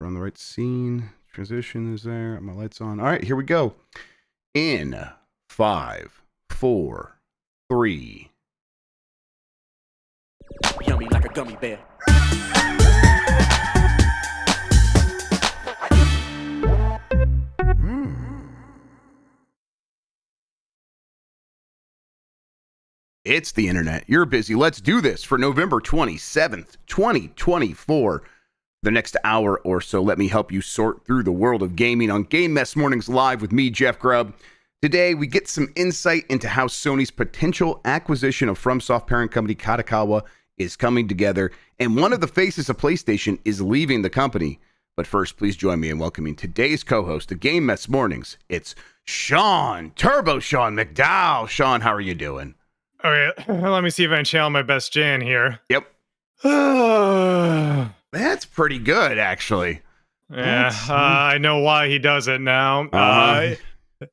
We're on the right scene. Transition is there. My lights on. All right, here we go. In 5, 4, 3. Yummy like a gummy bear. It's the internet. You're busy. Let's do this for November 27th, 2024. The next hour or so, let me help you sort through the world of gaming on Game Mess Mornings Live with me, Jeff Grubb. Today, we get some insight into how Sony's potential acquisition of FromSoft parent company Kadokawa is coming together, and one of the faces of PlayStation is leaving the company. But first, please join me in welcoming today's co-host of Game Mess Mornings. It's Sean TurboShawn McDowell. Sean, how are you doing? Okay, let me see if I can channel my best Jan here. Yep. That's pretty good, actually. Yeah, I know why he does it now.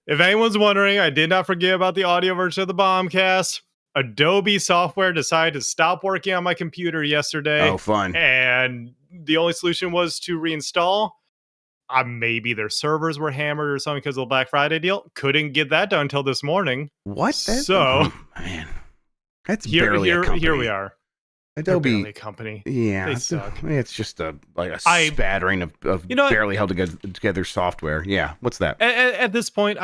If anyone's wondering, I did not forget about the audio version of the Bombcast. Adobe software decided to stop working on my computer yesterday. Oh, fun. And the only solution was to reinstall. Maybe their servers were hammered or something because of the Black Friday deal. Couldn't get that done until this morning. What? So, man, that's here we are. Adobe a company. Yeah, they suck. It's just a spattering of barely held together software. Yeah, what's that? At this point,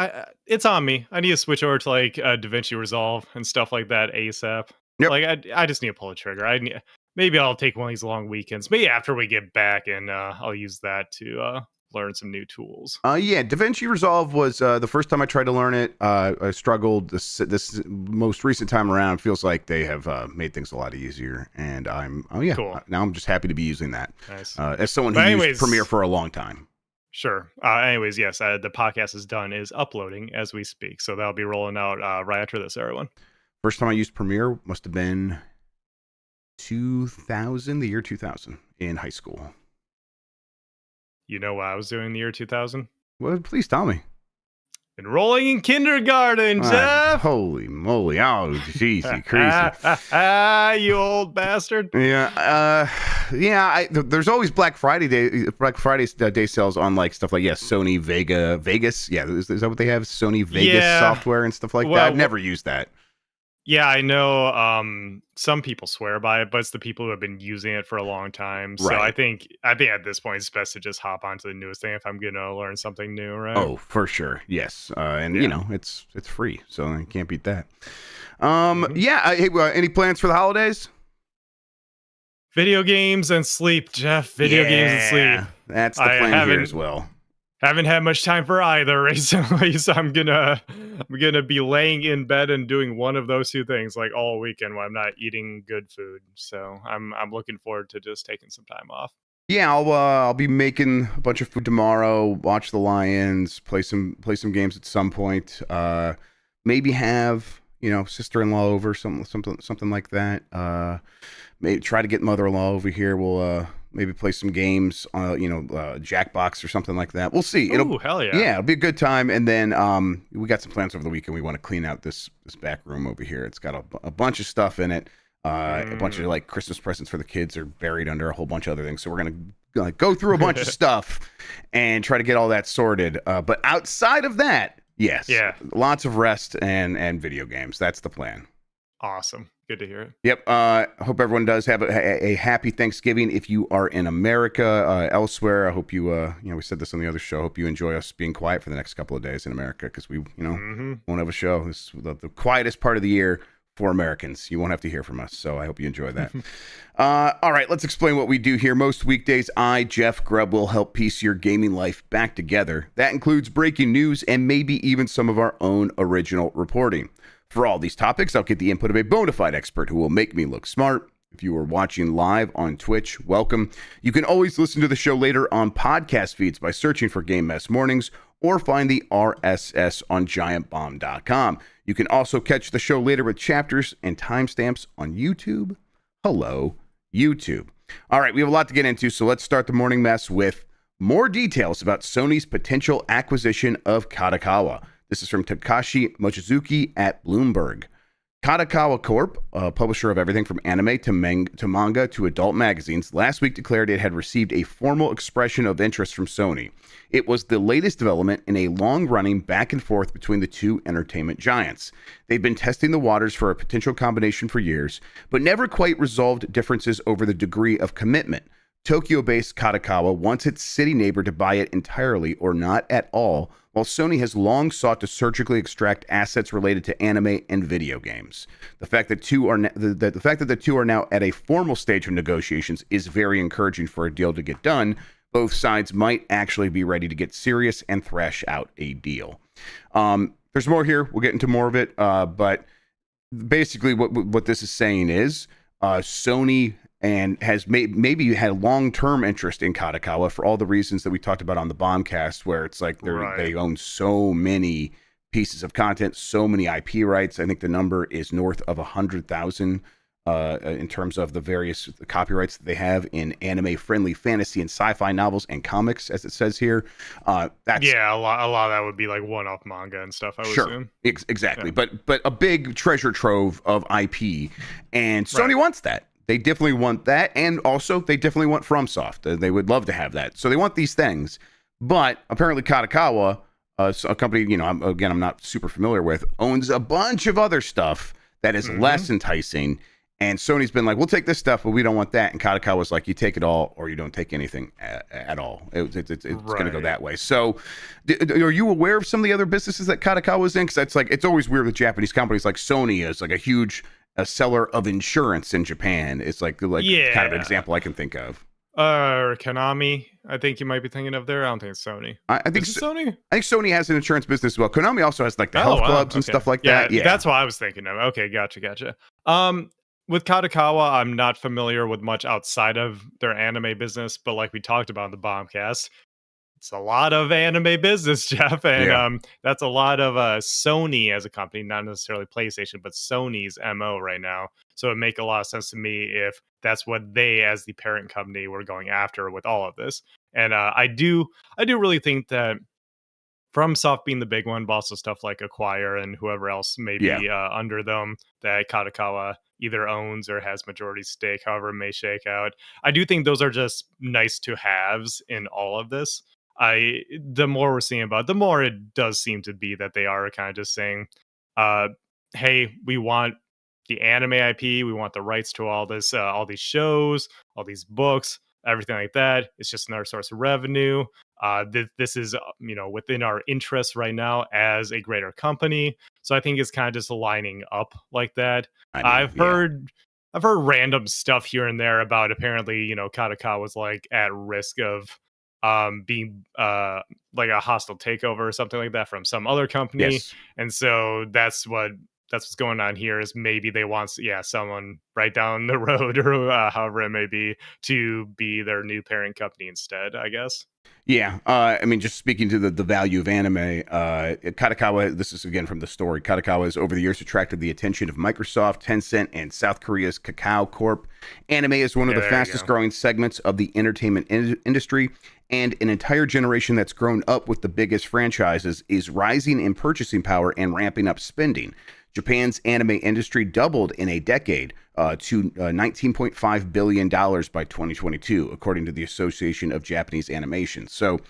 it's on me. I need to switch over to like DaVinci Resolve and stuff like that ASAP. Yep. Like I just need to pull a trigger. Maybe I'll take one of these long weekends. Maybe after we get back, and I'll use that to learn some new tools. Yeah, DaVinci Resolve was the first time I tried to learn it. I struggled. This most recent time around feels like they have made things a lot easier, and cool. Now I'm just happy to be using that. Nice. As someone who used Premiere for a long time. Sure. Anyways, yes, the podcast is uploading as we speak, so that'll be rolling out right after this, everyone. First time I used Premiere must have been the year 2000 in high school. You know what I was doing in the year 2000? Well, please tell me. Enrolling in kindergarten, Jeff! Holy moly. Oh, jeez, crazy. You old bastard. Yeah. There's always Black Friday day sales on like stuff like, Sony Vegas. Yeah, is that what they have? Sony Vegas software and stuff like that? I've never used that. Yeah, I know some people swear by it, but it's the people who have been using it for a long time. So right. I think at this point it's best to just hop onto the newest thing if I'm going to learn something new, right? Oh, for sure. Yes. It's free, so I can't beat that. Any plans for the holidays? Video games and sleep, Jeff. Video games and sleep. That's the plan here as well. Haven't had much time for either recently, so I'm gonna be laying in bed and doing one of those two things like all weekend when I'm not eating good food. So I'm looking forward to just taking some time off. Yeah, I'll be making a bunch of food tomorrow. Watch the Lions, play some games at some point. Maybe have sister-in-law over, something like that. Maybe try to get mother-in-law over here. We'll maybe play some games, Jackbox or something like that. We'll see. Hell yeah. Yeah, it'll be a good time. And then we got some plans over the weekend. We want to clean out this back room over here. It's got a bunch of stuff in it. A bunch of like Christmas presents for the kids are buried under a whole bunch of other things. So we're going to go through a bunch of stuff and try to get all that sorted. But outside of that, yes. Yeah. Lots of rest and video games. That's the plan. Awesome. Good to hear it. Yep. Hope everyone does have a happy Thanksgiving. If you are in America, elsewhere, I hope you, we said this on the other show. Hope you enjoy us being quiet for the next couple of days in America because we, won't have a show. This is the quietest part of the year for Americans. You won't have to hear from us. So I hope you enjoy that. All right. Let's explain what we do here. Most weekdays, I, Jeff Grubb, will help piece your gaming life back together. That includes breaking news and maybe even some of our own original reporting. For all these topics, I'll get the input of a bona fide expert who will make me look smart. If you are watching live on Twitch, welcome. You can always listen to the show later on podcast feeds by searching for Game Mess Mornings or find the RSS on giantbomb.com. You can also catch the show later with chapters and timestamps on YouTube. Hello, YouTube. All right, we have a lot to get into, so let's start the morning mess with more details about Sony's potential acquisition of Kadokawa. This is from Takashi Mochizuki at Bloomberg. Kadokawa Corp, publisher of everything from anime to manga to adult magazines, last week declared it had received a formal expression of interest from Sony. It was the latest development in a long-running back and forth between the two entertainment giants. They've been testing the waters for a potential combination for years, but never quite resolved differences over the degree of commitment. Tokyo-based Kadokawa wants its city neighbor to buy it entirely or not at all, while Sony has long sought to surgically extract assets related to anime and video games. The fact that the two are now at a formal stage of negotiations is very encouraging for a deal to get done. Both sides might actually be ready to get serious and thrash out a deal. There's more here. We'll get into more of it, but basically what this is saying is Sony and has maybe had long-term interest in Kadokawa for all the reasons that we talked about on the Bombcast, where it's like they own so many pieces of content, so many IP rights. I think the number is north of 100,000 in terms of the various copyrights that they have in anime-friendly fantasy and sci-fi novels and comics, as it says here. A lot of that would be like one-off manga and stuff, I would assume. Exactly. Yeah. But a big treasure trove of IP, and Sony wants that. They definitely want that, and also they definitely want FromSoft. They would love to have that. So they want these things, but apparently Kadokawa, a company, I'm not super familiar with, owns a bunch of other stuff that is less enticing, and Sony's been like, we'll take this stuff, but we don't want that, and Kadokawa's like, you take it all, or you don't take anything at all. It's going to go that way. So are you aware of some of the other businesses that Kadokawa's in? Because that's like, it's always weird with Japanese companies, like Sony is like a huge seller of insurance in Japan. It's like kind of an example I can think of. Konami, I think you might be thinking of there. I don't think it's Sony. I think Sony. I think Sony has an insurance business as well. Konami also has like the health clubs and stuff like that. Yeah, that's what I was thinking of. Okay, gotcha. With Kadokawa, I'm not familiar with much outside of their anime business, but like we talked about in the Bombcast, it's a lot of anime business, Jeff, and that's a lot of Sony as a company, not necessarily PlayStation, but Sony's MO right now. So it make a lot of sense to me if that's what they, as the parent company, were going after with all of this. And I do really think that FromSoft being the big one, but also stuff like Acquire and whoever else may be under them that Kadokawa either owns or has majority stake, however it may shake out. I do think those are just nice to haves in all of this. The more we're seeing about it, the more it does seem to be that they are kind of just saying, hey, we want the anime IP, we want the rights to all this, all these shows, all these books, everything like that. It's just another source of revenue. This is, within our interests right now as a greater company. So I think it's kind of just lining up like that. I've heard random stuff here and there about apparently, Kadokawa was like at risk of being like a hostile takeover or something like that from some other company. And so that's what's going on here, is maybe they want someone right down the road or however it may be to be their new parent company instead, I guess. Just speaking to the value of anime, Kadokawa, this is again from the story, Kadokawa has over the years attracted the attention of Microsoft, Tencent, and South Korea's Kakao Corp. Anime is one of the fastest growing segments of the entertainment industry, and an entire generation that's grown up with the biggest franchises is rising in purchasing power and ramping up spending. Japan's anime industry doubled in a decade to $19.5 billion by 2022, according to the Association of Japanese Animation. So,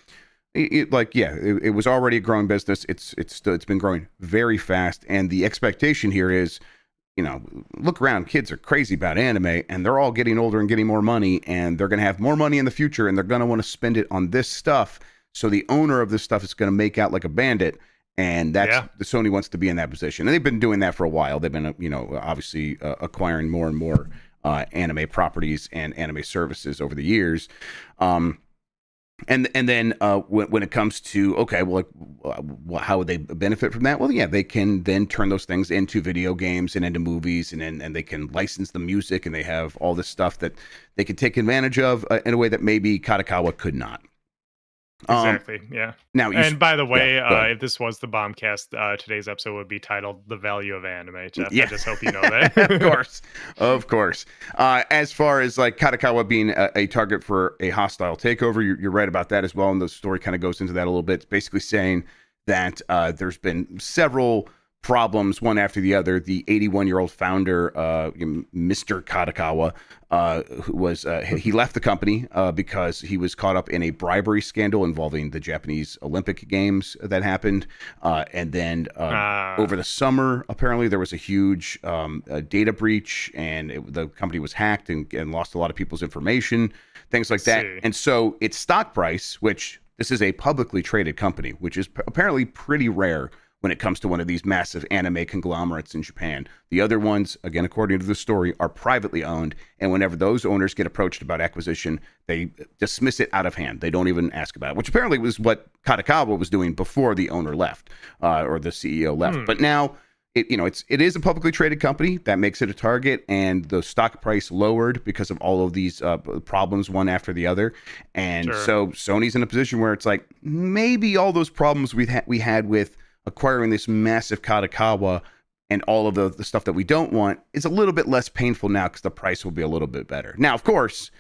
it was already a growing business. It's been growing very fast, and the expectation here is, look around. Kids are crazy about anime, and they're all getting older and getting more money, and they're going to have more money in the future, and they're going to want to spend it on this stuff. So the owner of this stuff is going to make out like a bandit. And that's the Sony wants to be in that position. And they've been doing that for a while. They've been, obviously acquiring more and more anime properties and anime services over the years. And then when it comes to, how would they benefit from that? Well, they can then turn those things into video games and into movies, and they can license the music, and they have all this stuff that they can take advantage of in a way that maybe Kadokawa could not. Exactly. Now, by the way, if this was the Bombcast, today's episode would be titled "The Value of Anime." Jeff, I just hope you know that. Of course. As far as like Kadokawa being a target for a hostile takeover, you're right about that as well, and the story kind of goes into that a little bit. It's basically saying that there's been several problems one after the other. The 81-year-old founder, Mr. Kadokawa, who was he left the company because he was caught up in a bribery scandal involving the Japanese Olympic Games that happened, and then over the summer, apparently there was a huge data breach, and the company was hacked and lost a lot of people's information, things like that. And so its stock price, which this is a publicly traded company, which is apparently pretty rare when it comes to one of these massive anime conglomerates in Japan. The other ones, again, according to the story, are privately owned. And whenever those owners get approached about acquisition, they dismiss it out of hand. They don't even ask about it, which apparently was what Kadokawa was doing before the owner left, or the CEO left. But now it is a publicly traded company. That makes it a target, and the stock price lowered because of all of these problems one after the other. And so Sony's in a position where it's like, maybe all those problems we had with acquiring this massive Kadokawa and all of the stuff that we don't want is a little bit less painful now because the price will be a little bit better. Now, of course,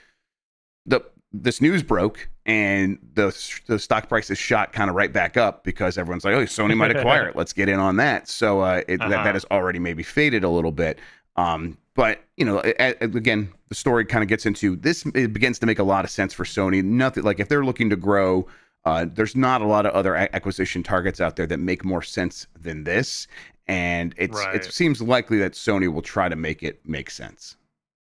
this news broke and the stock price is shot kind of right back up because everyone's like, oh, Sony might acquire it. Let's get in on that. So that has already maybe faded a little bit. But, again, the story kind of gets into this. It begins to make a lot of sense for Sony. Nothing like if they're looking to grow, there's not a lot of other acquisition targets out there that make more sense than this. And it seems likely that Sony will try to make it make sense.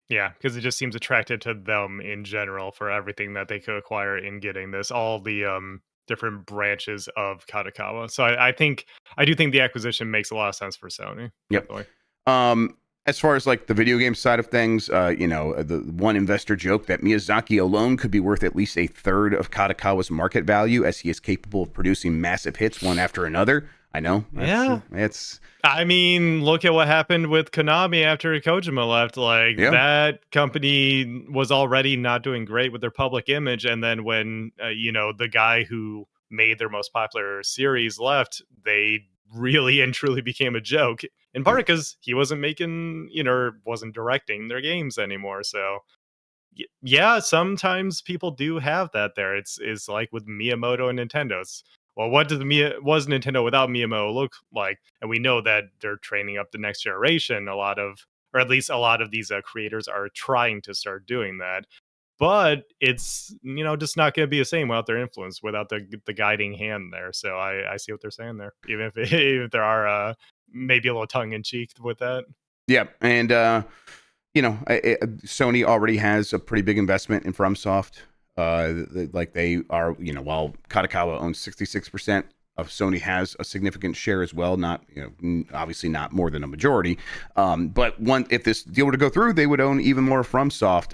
Yeah, because it just seems attracted to them in general for everything that they could acquire in getting this, all the different branches of Kadokawa. So I do think the acquisition makes a lot of sense for Sony. Yep. Definitely. As far as like the video game side of things, the one investor joked that Miyazaki alone could be worth at least a third of Kadokawa's market value, as he is capable of producing massive hits one after another. I know. I mean, look at what happened with Konami after Kojima left. That company was already not doing great with their public image. And then when, the guy who made their most popular series left, they really and truly became a joke. In part because he wasn't making, wasn't directing their games anymore. So, yeah, sometimes people do have that there. It's like with Miyamoto and Nintendo's. Well, what was Nintendo without Miyamoto look like? And we know that they're training up the next generation. Or at least a lot of these creators are trying to start doing that. But it's, just not going to be the same without their influence, without the guiding hand there. So I see what they're saying there, even if there are maybe a little tongue in cheek with that. Yeah, and Sony already has a pretty big investment in FromSoft. They are, while Kadokawa owns 66% of Sony, has a significant share as well. Not, obviously not more than a majority. But if this deal were to go through, they would own even more FromSoft.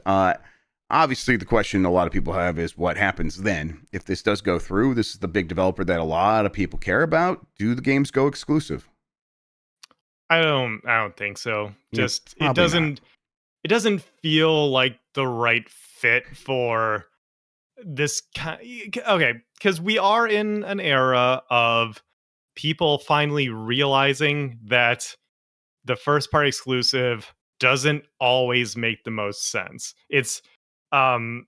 Obviously, the question a lot of people have is what happens then if this does go through. This is the big developer that a lot of people care about. Do the games go exclusive? I don't think so. It doesn't feel like the right fit for this because we are in an era of people finally realizing that the first party exclusive doesn't always make the most sense. It's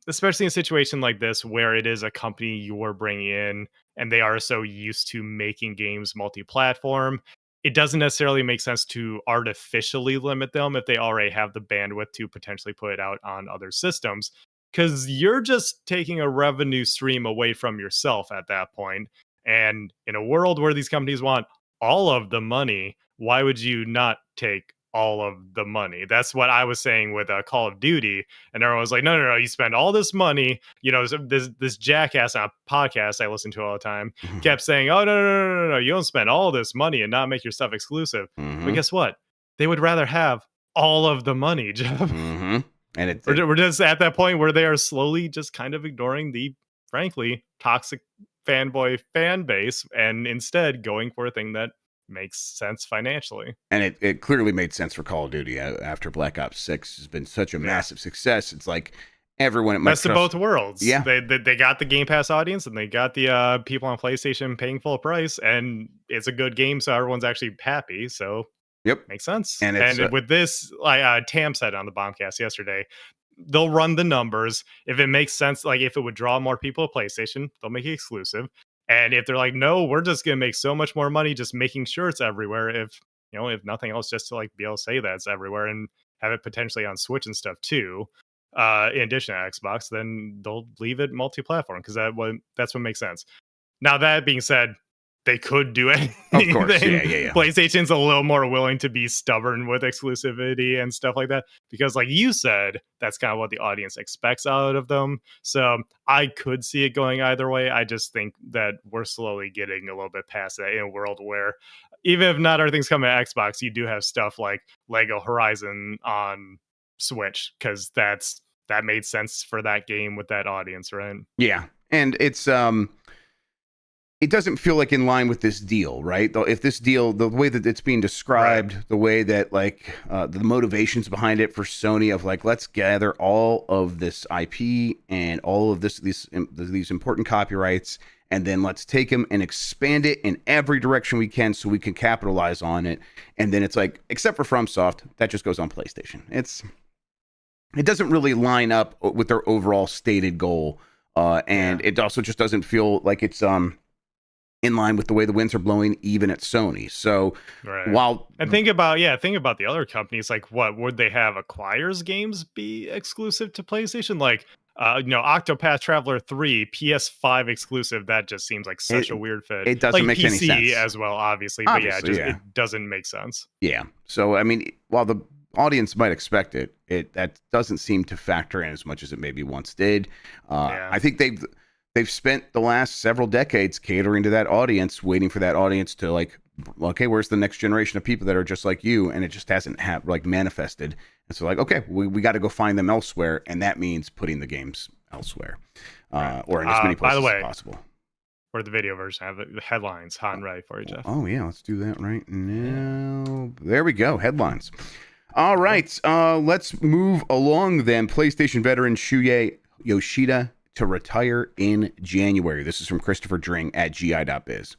especially in a situation like this where it is a company you're bringing in and they are so used to making games multi-platform. It doesn't necessarily make sense to artificially limit them if they already have the bandwidth to potentially put it out on other systems, because you're just taking a revenue stream away from yourself at that point. And in a world where these companies want all of the money, why would you not take all of the money? That's what I was saying with Call of Duty, and everyone was like, no, you spend all this money. This jackass on a podcast I listen to all the time kept saying, oh no, you don't spend all this money and not make your stuff exclusive. But guess what? They would rather have all of the money, Jeff. And we're just at that point where they are slowly just kind of ignoring the, frankly, toxic fanboy fan base and instead going for a thing that makes sense financially. And it clearly made sense for Call of Duty after Black Ops 6 has been such a massive success. It's like everyone at Microsoft, best of both worlds. Yeah, they got the Game Pass audience and they got the people on PlayStation paying full price, and it's a good game, so everyone's actually happy. So makes sense. And with this, like Tam said on the Bombcast yesterday, they'll run the numbers. If it makes sense, like if it would draw more people to PlayStation, they'll make it exclusive. And if they're like, no, we're just going to make so much more money just making sure it's everywhere, if if nothing else, just to like be able to say that it's everywhere and have it potentially on Switch and stuff too, in addition to Xbox, then they'll leave it multi-platform because that's what makes sense. Now, that being said, they could do anything. Of course, yeah. PlayStation's a little more willing to be stubborn with exclusivity and stuff like that because, like you said, that's kind of what the audience expects out of them. So I could see it going either way. I just think that we're slowly getting a little bit past that in a world where, even if not everything's coming to Xbox, you do have stuff like Lego Horizon on Switch because that made sense for that game with that audience, right? Yeah, and it's it doesn't feel like in line with this deal, right? Though, if this deal, the way that it's being described, Right. the way that like the motivations behind it for Sony of like, let's gather all of this IP and all of these important copyrights, and then let's take them and expand it in every direction we can so we can capitalize on it. And then it's like, except for FromSoft, that just goes on PlayStation. It doesn't really line up with their overall stated goal, and it also just doesn't feel like it's in line with the way the winds are blowing, even at Sony. So while think about the other companies, like what would they have Acquire's games be exclusive to PlayStation? Like Octopath Traveler 3 PS5 exclusive. That just seems like such a weird fit. It doesn't like make PC any sense as well, obviously. It doesn't make sense. Yeah. So I mean, while the audience might expect it, that doesn't seem to factor in as much as it maybe once did. I think they've spent the last several decades catering to that audience, waiting for that audience to like, okay, where's the next generation of people that are just like you? And it just hasn't manifested. And so like, okay, we got to go find them elsewhere. And that means putting the games elsewhere, or in as many places as possible. For the video version, I have the headlines hot and ready for you, Jeff. Oh yeah, let's do that right now. There we go, headlines. All right, let's move along then. PlayStation veteran Shuhei Yoshida to retire in January. This is from Christopher Dring at gi.biz.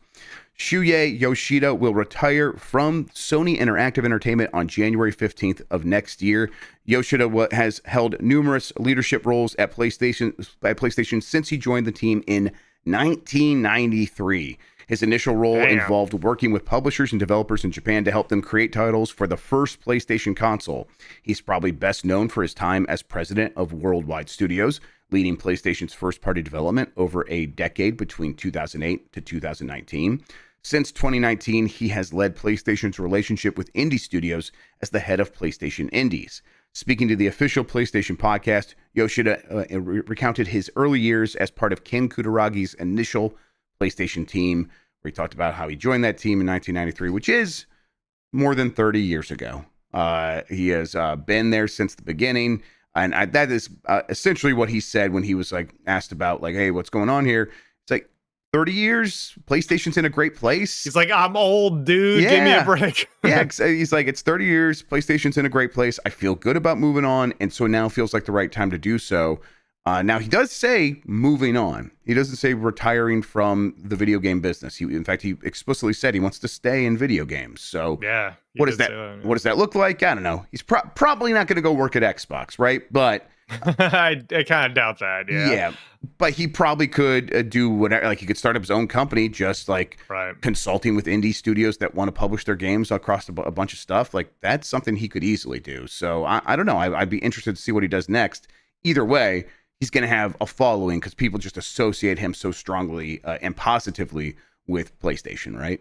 Shuhei Yoshida will retire from Sony Interactive Entertainment on January 15th of next year. Yoshida has held numerous leadership roles at PlayStation since he joined the team in 1993. His initial role involved working with publishers and developers in Japan to help them create titles for the first PlayStation console. He's probably best known for his time as president of Worldwide Studios, leading PlayStation's first-party development over a decade between 2008 to 2019. Since 2019, he has led PlayStation's relationship with indie studios as the head of PlayStation Indies. Speaking to the official PlayStation podcast, Yoshida recounted his early years as part of Ken Kutaragi's initial PlayStation team, where he talked about how he joined that team in 1993, which is more than 30 years ago. He has been there since the beginning. And that is essentially what he said when he was like asked about like, hey, what's going on here? It's like 30 years. PlayStation's in a great place. He's like, I'm old, dude. Give me a break. Yeah. He's like, it's 30 years. PlayStation's in a great place. I feel good about moving on. And so now feels like the right time to do so. Now, he does say moving on. He doesn't say retiring from the video game business. In fact, he explicitly said he wants to stay in video games. So what does that what does that look like? I don't know. He's probably not going to go work at Xbox, right? But I kind of doubt that. Yeah. But he probably could do whatever. Like he could start up his own company, just like consulting with indie studios that want to publish their games across a bunch of stuff. Like that's something he could easily do. So I don't know. I'd be interested to see what he does next. Either way, he's going to have a following because people just associate him so strongly and positively with PlayStation, right?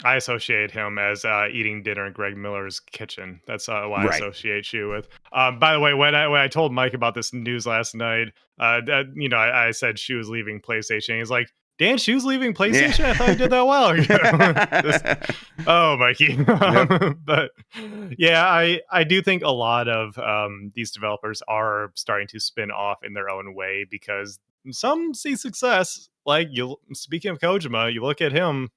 I associate him as eating dinner in Greg Miller's kitchen. That's what I associate you with. By the way, when I told Mike about this news last night, I said she was leaving PlayStation. He's like, Dan, she was leaving PlayStation? Yeah. I thought you did that a while ago. Oh, Mikey. But yeah, I do think a lot of these developers are starting to spin off in their own way because some see success. Like, speaking of Kojima, you look at him,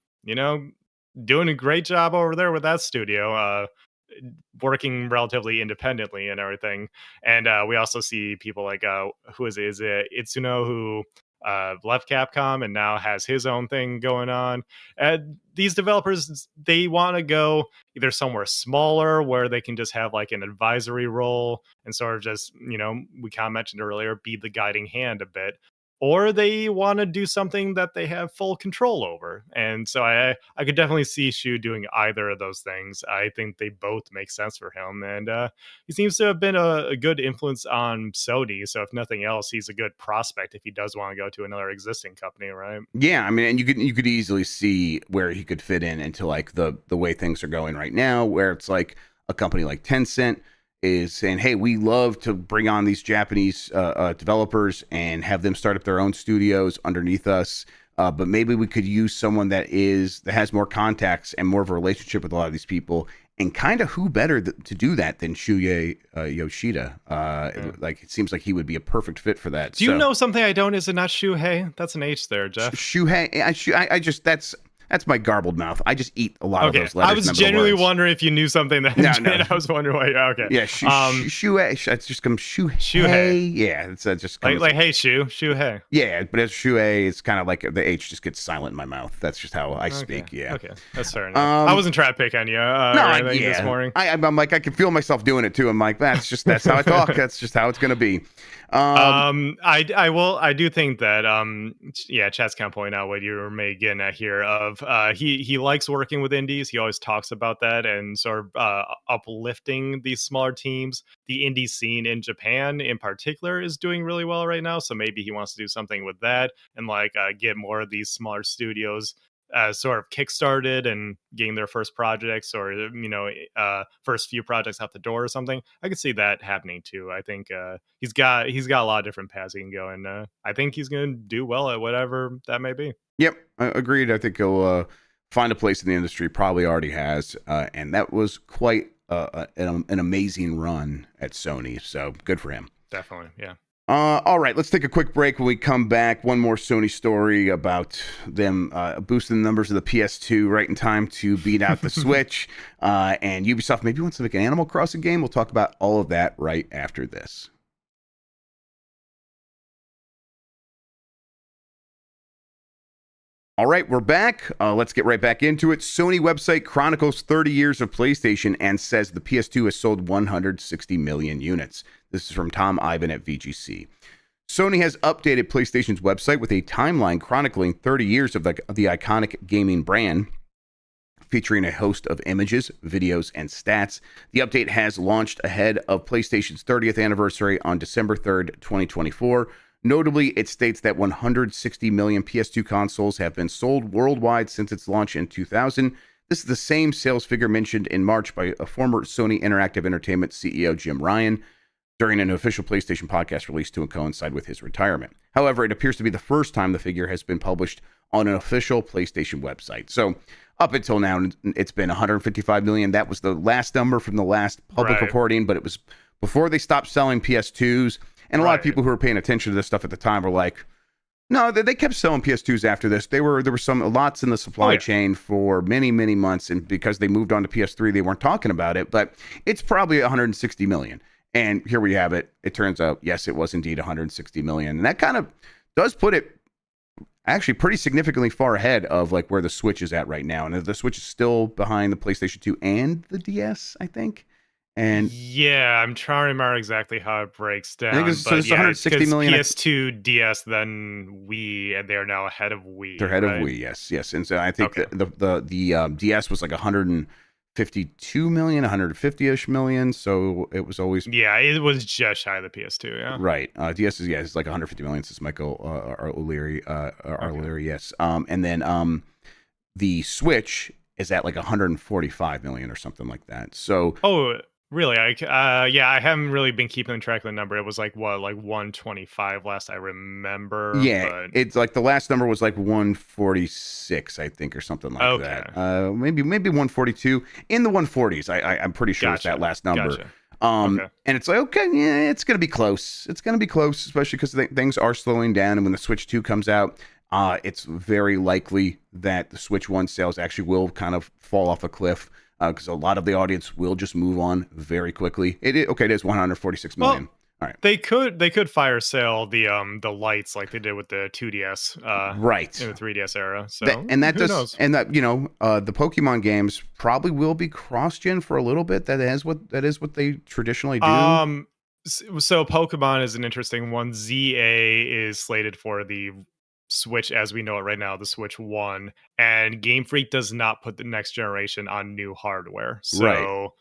doing a great job over there with that studio, working relatively independently and everything. And we also see people like, who is it? Is it Itsuno, who left Capcom and now has his own thing going on. And these developers, they want to go either somewhere smaller where they can just have like an advisory role and sort of just, we kind of mentioned earlier, be the guiding hand a bit. or they want to do something that they have full control over. And so I could definitely see Shu doing either of those things. I think they both make sense for him, and he seems to have been a good influence on Sony. So if nothing else, he's a good prospect if he does want to go to another existing company, right? Yeah, I mean, and you could easily see where he could fit in into like the way things are going right now, where it's like a company like Tencent is saying, hey, we love to bring on these Japanese developers and have them start up their own studios underneath us. But maybe we could use someone that has more contacts and more of a relationship with a lot of these people. And kind of who better to do that than Shuhei Yoshida? Like, it seems like he would be a perfect fit for that. Do you know something I don't? Is it not Shuhei? That's an H there, Jeff. Shuhei. That's my garbled mouth. I just eat a lot of those letters. I was genuinely wondering if you knew something that no. I was wondering why. Okay. Yeah, Shuhei. It's just come Shuhei. Yeah, it's just like hey Shuhei. Yeah, but it's Shuhei. It's kind of like the H just gets silent in my mouth. That's just how I speak. Yeah. Okay, that's fair enough. I wasn't trying to pick on you. This morning. I'm like, I can feel myself doing it too. I'm like, that's how I talk. That's just how it's gonna be. I do think that chat's kind of pointing out what you're making here of he likes working with indies. He always talks about that and sort of uplifting these smaller teams. The indie scene in Japan in particular is doing really well right now, so maybe he wants to do something with that and like get more of these smaller studios sort of kickstarted and getting their first projects or first few projects out the door or something. I could see that happening too. I think he's got a lot of different paths he can go, and I think he's going to do well at whatever that may be. Yep, agreed. I think he'll find a place in the industry. Probably already has, and that was quite an amazing run at Sony. So good for him. Definitely, yeah. All right, let's take a quick break. When we come back, one more Sony story about them boosting the numbers of the PS2 right in time to beat out the Switch. And Ubisoft maybe wants to make an Animal Crossing game. We'll talk about all of that right after this. All right, we're back. Let's get right back into it. Sony website chronicles 30 years of PlayStation and says the PS2 has sold 160 million units. This is from Tom Ivan at VGC. Sony has updated PlayStation's website with a timeline chronicling 30 years of the iconic gaming brand, featuring a host of images, videos, and stats. The update has launched ahead of PlayStation's 30th anniversary on December 3rd, 2024. Notably, it states that 160 million PS2 consoles have been sold worldwide since its launch in 2000. This is the same sales figure mentioned in March by a former Sony Interactive Entertainment CEO, Jim Ryan, during an official PlayStation podcast released to coincide with his retirement. However, it appears to be the first time the figure has been published on an official PlayStation website. So up until now, it's been 155 million. That was the last number from the last public reporting, but it was before they stopped selling PS2s. And a lot of people who were paying attention to this stuff at the time were like, no, they kept selling PS2s after this. There were lots in the supply chain for many, many months. And because they moved on to PS3, they weren't talking about it. But it's probably 160 million. And here we have it. It turns out, yes, it was indeed 160 million. And that kind of does put it actually pretty significantly far ahead of like where the Switch is at right now. And the Switch is still behind the PlayStation 2 and the DS, I think. And yeah, I'm trying to remember exactly how it breaks down. I think it's 160 million. PS2, DS, then Wii, and they are now ahead of Wii. They're ahead of Wii, yes. And so I think the DS was like 152 million, 150-ish million. So it was always it was just shy of the PS2. Yeah, right. DS is it's like 150 million. Says Michael O'Leary. Yes. And then the Switch is at like 145 million or something like that. So really? I haven't really been keeping track of the number. It was like 125 last I remember. Yeah, but... it's like the last number was like 146, I think, or something like that. Maybe 142 in the 140s. I'm pretty sure it's that last number. And it's like, okay, yeah, it's gonna be close. It's gonna be close, especially because things are slowing down. And when the Switch 2 comes out, it's very likely that the Switch 1 sales actually will kind of fall off a cliff. Because a lot of the audience will just move on very quickly. It is 146 million. All right. They could fire sale the lights like they did with the 2DS in the 3DS era. So the Pokemon games probably will be cross-gen for a little bit. That is what they traditionally do. So Pokemon is an interesting one. ZA is slated for the Switch as we know it right now, the Switch 1, and Game Freak does not put the next generation on new hardware. Right. So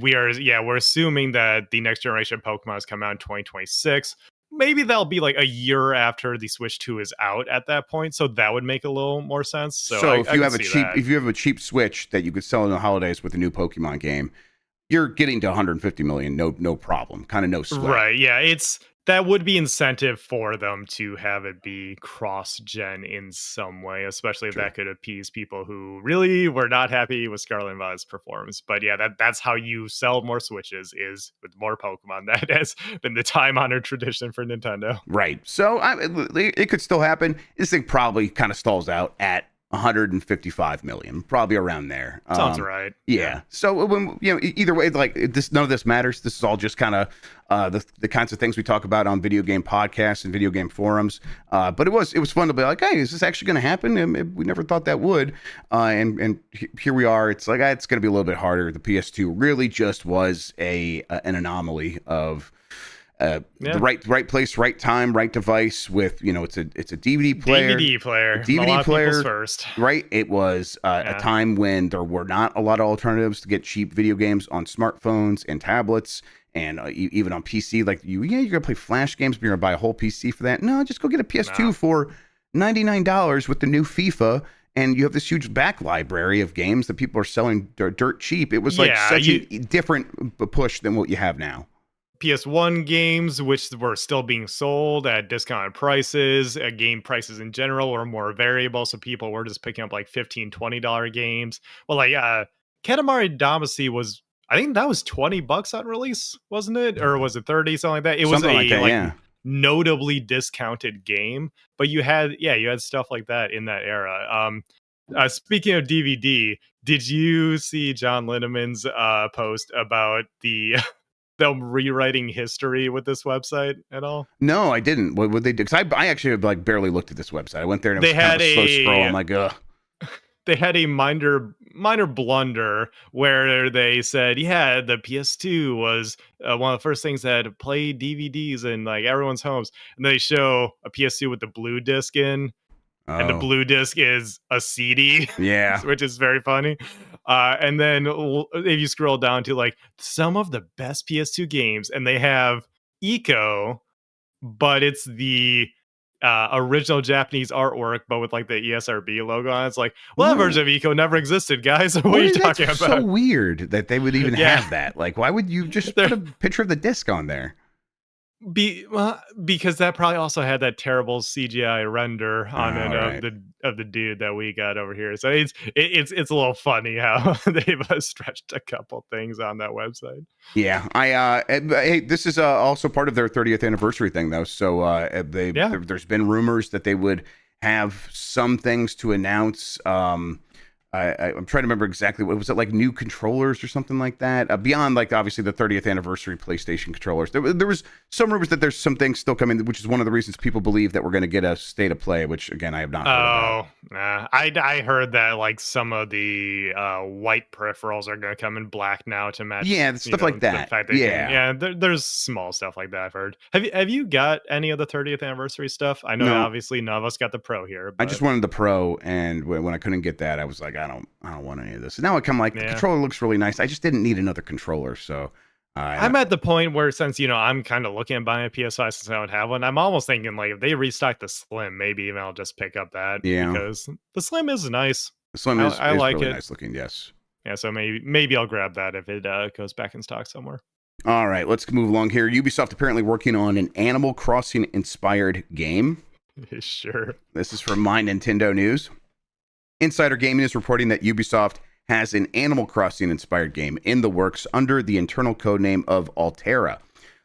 we're assuming that the next generation of Pokemon is coming out in 2026. Maybe that'll be like a year after the Switch 2 is out at that point, so that would make a little more sense. So if you have a cheap Switch that you could sell in the holidays with a new Pokemon game, you're getting to 150 million, no problem, kind of no sweat. Right? Yeah, that would be incentive for them to have it be cross-gen in some way, especially if that could appease people who really were not happy with Scarlet and Violet's performance. But yeah, that's how you sell more Switches, is with more Pokemon. That has been the time-honored tradition for Nintendo. Right. So it could still happen. This thing probably kind of stalls out at 155 million, probably around there. Sounds right. Yeah. So when either way, like this, none of this matters. This is all just kind of the kinds of things we talk about on video game podcasts and video game forums. But it was fun to be like, hey, is this actually going to happen? And we never thought that would. And here we are. It's like it's going to be a little bit harder. The PS2 really just was an anomaly of. The right place, right time, right device. With it's a DVD player, DVD player first, right? It was a time when there were not a lot of alternatives to get cheap video games on smartphones and tablets, and even on PC. Like you're gonna play Flash games, but you're gonna buy a whole PC for that. No, just go get a PS2 for $99 with the new FIFA. And you have this huge back library of games that people are selling dirt cheap. It was like such a different push than what you have now. PS1 games, which were still being sold at discounted prices. Game prices in general were more variable, so people were just picking up like $15, $20 games. Well, like Katamari Damacy was, I think that was $20 on release, wasn't it? Or was it 30, something like that? It was notably discounted game, but you had stuff like that in that era. Speaking of DVD, did you see John Linneman's post about them rewriting history with this website at all? No, I didn't. What would they do? Because I actually like barely looked at this website. I went there and it was kind of a slow scroll. I'm like, ugh. They had a minor blunder where they said, the PS2 was one of the first things that played DVDs in like everyone's homes, and they show a PS2 with the blue disc in. Oh. And the blue disc is a CD, which is very funny. And then if you scroll down to like some of the best PS2 games, and they have Eco, but it's the original Japanese artwork, but with like the ESRB logo on. It's like, well, that version of Eco never existed, guys. What are you talking about? So weird that they would even have that. Like, why would you just put a picture of the disc on there? Because that probably also had that terrible CGI render on it of the dude that we got over here. So it's a little funny how they've stretched a couple things on that website. Yeah, hey, this is also part of their 30th anniversary thing, though. So there's been rumors that they would have some things to announce. I'm trying to remember exactly what was it, like new controllers or something like that, beyond like obviously the 30th anniversary PlayStation controllers. There was some rumors that there's some things still coming, which is one of the reasons people believe that we're going to get a state of play, which again I have not heard about. I heard that like some of the white peripherals are going to come in black now to match. Yeah, stuff like that. There's small stuff like that I've heard. Have you got any of the 30th anniversary stuff? I know obviously none of us got the Pro here. But... I just wanted the Pro, and when I couldn't get that, I was like, I don't want any of this. Now I come like the controller looks really nice. I just didn't need another controller. So I'm at the point where since I'm kind of looking at buying a PS5 since I don't have one, I'm almost thinking like if they restock the Slim, maybe even I'll just pick up that. Yeah, because the Slim is nice. The Slim is like really it. Nice looking. Yes. Yeah, so maybe I'll grab that if it goes back in stock somewhere. All right, let's move along here. Ubisoft apparently working on an Animal Crossing inspired game. Sure. This is from My Nintendo News. Insider Gaming is reporting that Ubisoft has an Animal Crossing inspired game in the works under the internal codename of Altera.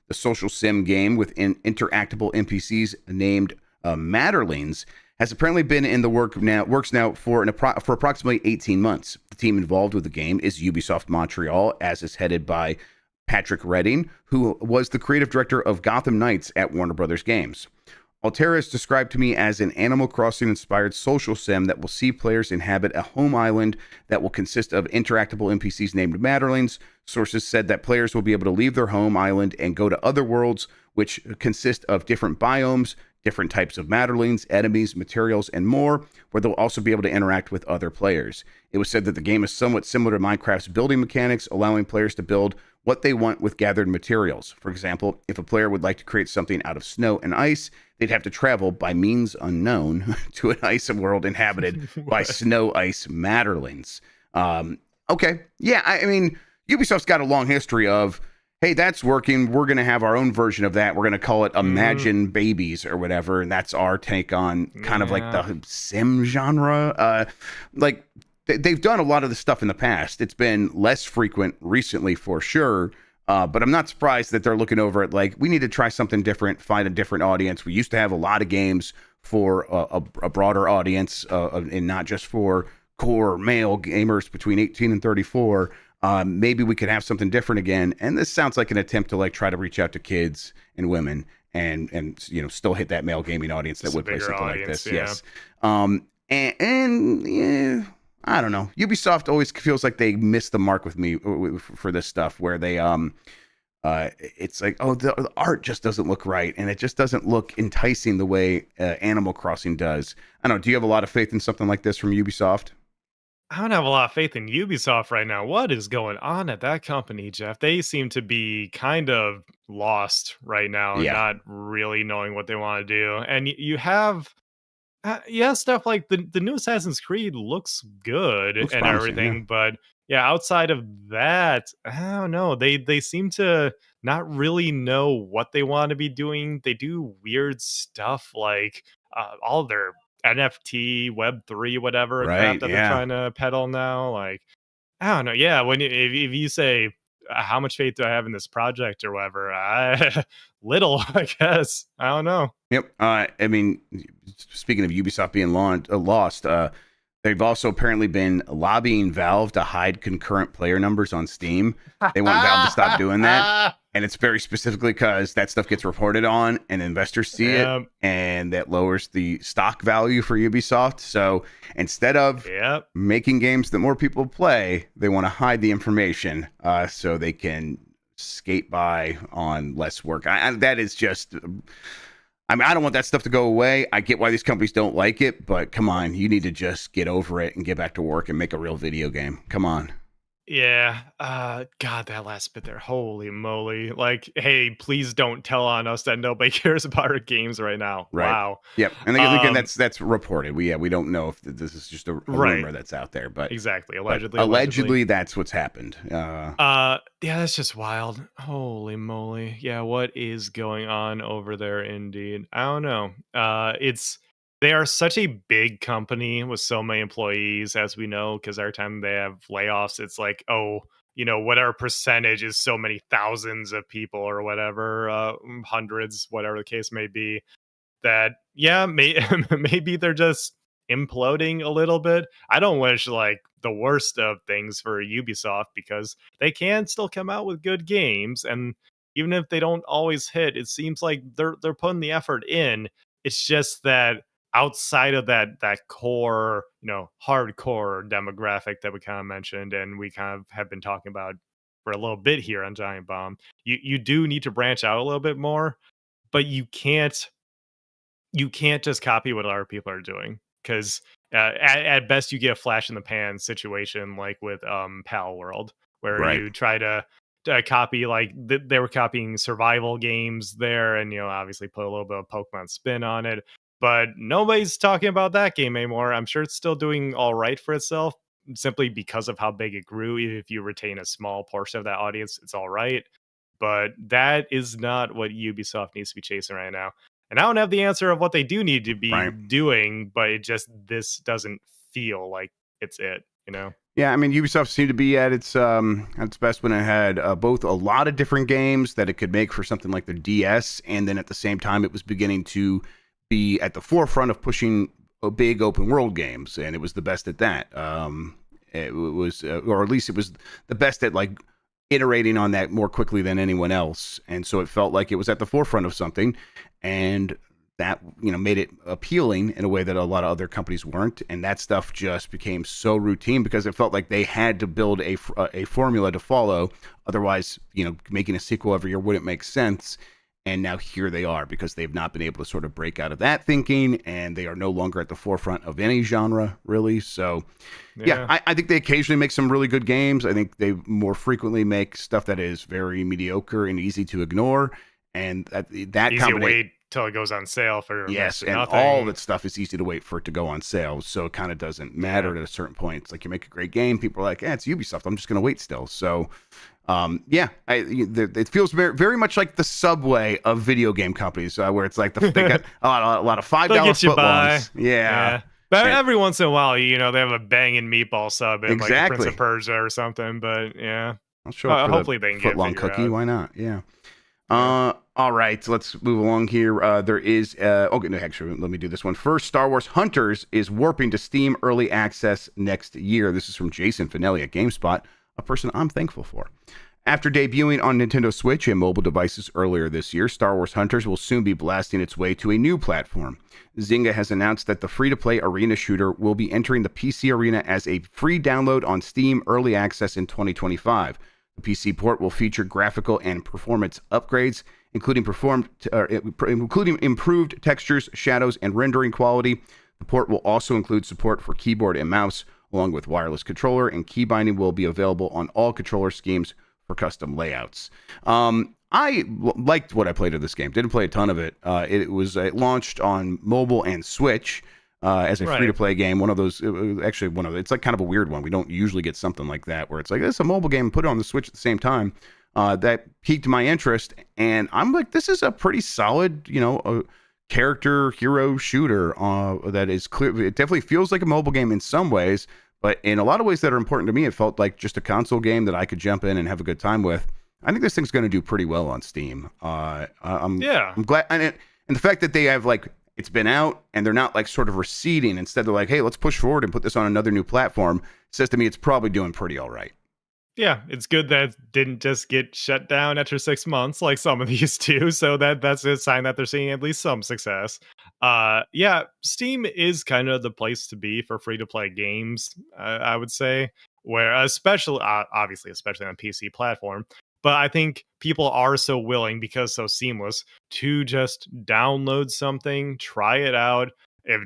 The social sim game with interactable NPCs named Matterlings has apparently been in the works now for approximately 18 months. The team involved with the game is Ubisoft Montreal, as is headed by Patrick Redding, who was the creative director of Gotham Knights at Warner Brothers Games. Altera is described to me as an Animal Crossing-inspired social sim that will see players inhabit a home island that will consist of interactable NPCs named Matterlings. Sources said that players will be able to leave their home island and go to other worlds, which consist of different biomes, different types of Matterlings, enemies, materials, and more, where they'll also be able to interact with other players. It was said that the game is somewhat similar to Minecraft's building mechanics, allowing players to build what they want with gathered materials. For example, if a player would like to create something out of snow and ice, they'd have to travel by means unknown to an ice world inhabited by snow ice Matterlings. Okay. Yeah, I mean, Ubisoft's got a long history of, hey, that's working. We're going to have our own version of that. We're going to call it Imagine Babies or whatever. And that's our take on kind of like the sim genre. Like, they've done a lot of the stuff in the past. It's been less frequent recently for sure. But I'm not surprised that they're looking over it like, we need to try something different, find a different audience. We used to have a lot of games for a broader audience and not just for core male gamers between 18 and 34. Maybe we could have something different again. And this sounds like an attempt to like try to reach out to kids and women and you know, still hit that male gaming audience that would play something like this. Yeah. Yes. And yeah, I don't know. Ubisoft always feels like they miss the mark with me for this stuff where they, it's like, oh, the art just doesn't look right. And it just doesn't look enticing the way Animal Crossing does. I don't know. Do you have a lot of faith in something like this from Ubisoft? I don't have a lot of faith in Ubisoft right now. What is going on at that company, Jeff? They seem to be kind of lost right now, not really knowing what they want to do. And you have, stuff like the new Assassin's Creed looks good and promising, everything, but outside of that, I don't know. They seem to not really know what they want to be doing. They do weird stuff like all their NFT, Web3, whatever crap that they're trying to peddle now. Like, I don't know. Yeah, when if you say how much faith do I have in this project or whatever, little, I guess. I don't know. Yep. I mean, speaking of Ubisoft being lost, they've also apparently been lobbying Valve to hide concurrent player numbers on Steam. They want Valve to stop doing that. And it's very specifically because that stuff gets reported on and investors see it, and that lowers the stock value for Ubisoft. So instead of making games that more people play, they want to hide the information so they can skate by on less work. That is just... I mean, I don't want that stuff to go away. I get why these companies don't like it, but come on, you need to just get over it and get back to work and make a real video game. Come on. Yeah. God, that last bit there. Holy moly. Like, hey, please don't tell on us that nobody cares about our games right now. Right. Wow. Yep. And again, that's reported. We don't know if this is just a rumor that's out there, but exactly. Allegedly, that's what's happened. That's just wild. Holy moly. Yeah, what is going on over there indeed? I don't know. They are such a big company with so many employees, as we know, because every time they have layoffs, it's like, oh, you know, whatever percentage is so many thousands of people or whatever, hundreds, whatever the case may be, that, maybe they're just imploding a little bit. I don't wish like the worst of things for Ubisoft because they can still come out with good games. And even if they don't always hit, it seems like they're putting the effort in. It's just that outside of that core, hardcore demographic that we kind of mentioned and we kind of have been talking about for a little bit here on Giant Bomb, you do need to branch out a little bit more, but you can't just copy what other people are doing because at best you get a flash in the pan situation like with Pal World where you try to copy, like they were copying survival games there and obviously put a little bit of Pokemon spin on it. But nobody's talking about that game anymore. I'm sure it's still doing all right for itself simply because of how big it grew. If you retain a small portion of that audience, it's all right. But that is not what Ubisoft needs to be chasing right now. And I don't have the answer of what they do need to be doing, but this doesn't feel like it's it, Yeah, I mean, Ubisoft seemed to be at its best when it had both a lot of different games that it could make for something like the DS, and then at the same time it was beginning to be at the forefront of pushing big open world games, and it was the best at that. It was, or at least it was the best at like iterating on that more quickly than anyone else, and so it felt like it was at the forefront of something. And that, made it appealing in a way that a lot of other companies weren't. And that stuff just became so routine because it felt like they had to build a formula to follow. Otherwise, making a sequel every year wouldn't make sense. And now here they are because they've not been able to sort of break out of that thinking, and they are no longer at the forefront of any genre, really. So, I think they occasionally make some really good games. I think they more frequently make stuff that is very mediocre and easy to ignore. And that easy to wait till it goes on sale for and nothing. All that stuff is easy to wait for it to go on sale. So it kind of doesn't matter at a certain point. It's like you make a great game, people are like, it's Ubisoft, I'm just going to wait still. So, it feels very, very much like the Subway of video game companies, where it's like they got a lot of $5 footlongs. Yeah. But every once in a while, they have a banging meatball sub in like Prince of Persia or something. But I'll show up for hopefully they can get footlong cookie. out. Why not? Yeah. All right, so let's move along here. There is actually, let me do this one first. Star Wars Hunters is warping to Steam Early Access next year. This is from Jason Finelli at GameSpot, a person I'm thankful for. After debuting on Nintendo Switch and mobile devices earlier this year, Star Wars Hunters will soon be blasting its way to a new platform. Zynga has announced that the free-to-play arena shooter will be entering the PC arena as a free download on Steam Early Access in 2025. The PC port will feature graphical and performance upgrades, including improved textures, shadows, and rendering quality. The port will also include support for keyboard and mouse, along with wireless controller, and key binding will be available on all controller schemes for custom layouts. I liked what I played of this game. Didn't play a ton of it. It launched on mobile and Switch as a free-to-play game. It's like kind of a weird one. We don't usually get something like that where it's like, this is a mobile game, put it on the Switch at the same time. That piqued my interest, and I'm like, this is a pretty solid, a character hero shooter that is clear. It definitely feels like a mobile game in some ways, but in a lot of ways that are important to me, it felt like just a console game that I could jump in and have a good time with. I think this thing's going to do pretty well on Steam. I'm glad, and the fact that they have it's been out and they're not sort of receding. Instead, they're like, hey, let's push forward and put this on another new platform. Says to me, it's probably doing pretty all right. Yeah, it's good that it didn't just get shut down after 6 months like some of these do. So that's a sign that they're seeing at least some success. Steam is kind of the place to be for free-to-play games, I would say, where especially on PC platform. But I think people are so willing, because so seamless, to just download something, try it out. If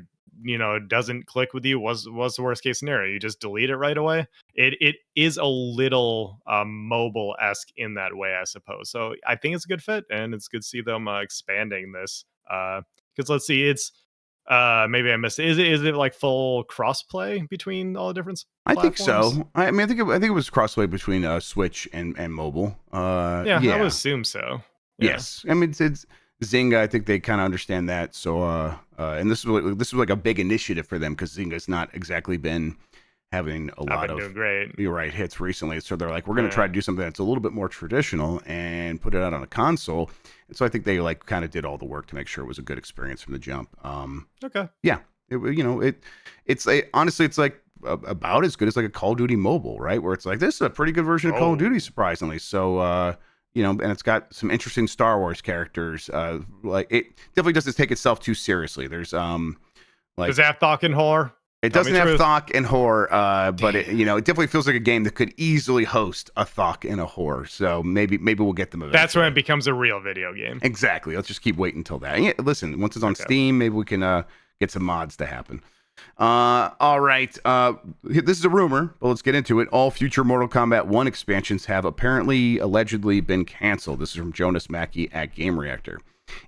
it doesn't click with you, what's the worst case scenario? You just delete it right away. It is a little mobile-esque in that way, I suppose. So I think it's a good fit, and it's good to see them expanding this. Because let's see, it's maybe I missed it. Is it like full crossplay between all the different platforms? I think so. I think it was crossplay between Switch and mobile. I would assume so. Yeah. Yes, I mean it's Zynga. I think they kind of understand that. So and this was like a big initiative for them, because Zynga's not exactly been having a lot of hits recently. So they're like, we're going to try to do something that's a little bit more traditional and put it out on a console. And so I think they kind of did all the work to make sure it was a good experience from the jump. Yeah, honestly, it's like about as good as like a Call of Duty mobile, right? Where it's like, this is a pretty good version of Call of Duty, surprisingly. So, and it's got some interesting Star Wars characters. It definitely doesn't take itself too seriously. There's does it have Thok and Horror? It doesn't have Thok and Horror, but it definitely feels like a game that could easily host a Thok and a Horror. So maybe we'll get them eventually. That's when it becomes a real video game. Exactly. Let's just keep waiting until that. Yeah, listen, once it's on Steam, maybe we can get some mods to happen. All right. This is a rumor, but let's get into it. All future Mortal Kombat 1 expansions have allegedly been canceled. This is from Jonas Mackey at Game Reactor.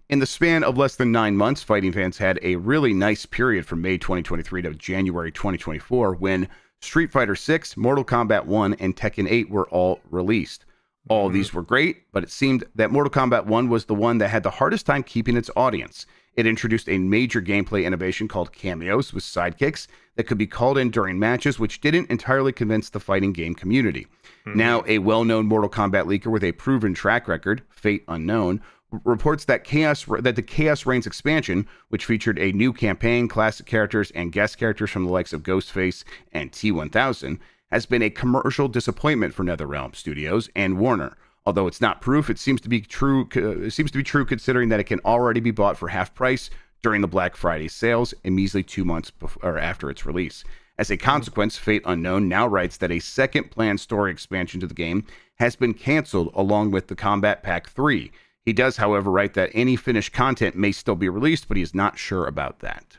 In the span of less than 9 months, fighting fans had a really nice period from May 2023 to January 2024, when Street Fighter 6, Mortal Kombat 1, and Tekken 8 were all released. All of these were great, but it seemed that Mortal Kombat 1 was the one that had the hardest time keeping its audience. It introduced a major gameplay innovation called cameos with sidekicks that could be called in during matches, which didn't entirely convince the fighting game community. Now, a well-known Mortal Kombat leaker with a proven track record, Fate Unknown, reports that the Chaos Reigns expansion, which featured a new campaign, classic characters, and guest characters from the likes of Ghostface and T-1000, has been a commercial disappointment for NetherRealm Studios and Warner. Although it's not proof, it seems to be true considering that it can already be bought for half price during the Black Friday sales, and measly 2 months or after its release. As a consequence, Fate Unknown now writes that a second planned story expansion to the game has been canceled along with the Combat Pack 3. He does, however, write that any finished content may still be released, but he is not sure about that.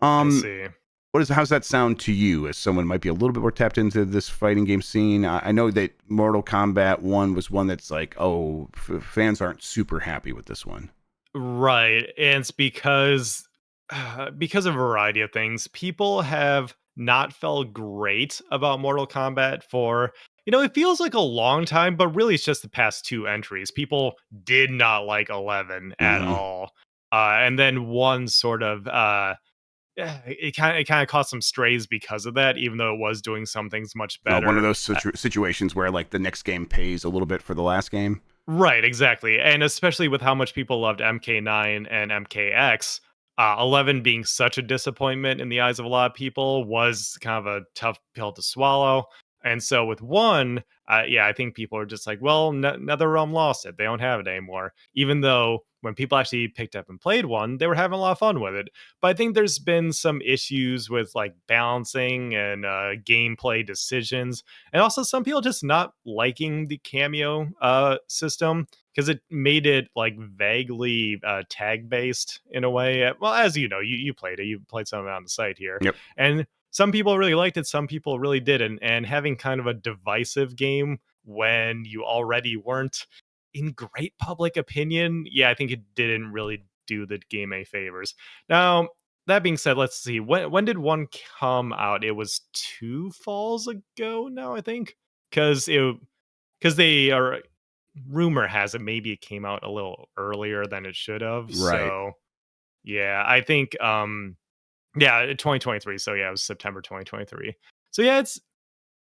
I see. How's that sound to you as someone who might be a little bit more tapped into this fighting game scene? I know that Mortal Kombat 1 was one that's like, fans aren't super happy with this one. Right. And it's because of a variety of things. People have not felt great about Mortal Kombat for, it feels like a long time, but really it's just the past 2 entries. People did not like 11 at all. And then one sort of it kind of caught some strays because of that, even though it was doing some things much better. One of those situations where like the next game pays a little bit for the last game. Right, exactly. And especially with how much people loved MK9 and MKX, 11 being such a disappointment in the eyes of a lot of people was kind of a tough pill to swallow. And so with 1, I think people are just like, well, NetherRealm lost it. They don't have it anymore. Even though when people actually picked up and played 1, they were having a lot of fun with it. But I think there's been some issues with like balancing and gameplay decisions. And also some people just not liking the cameo system because it made it like vaguely tag based in a way. Well, as you know, you played it. You played some of it on the site here. Yep. And some people really liked it. Some people really didn't. And having kind of a divisive game when you already weren't in great public opinion, I think it didn't really do the game any favors. Now, that being said, let's see. When did 1 come out? It was 2 falls ago now, I think. Because they are, rumor has it, maybe it came out a little earlier than it should have. Right. So, I think 2023. So it was September 2023. So it's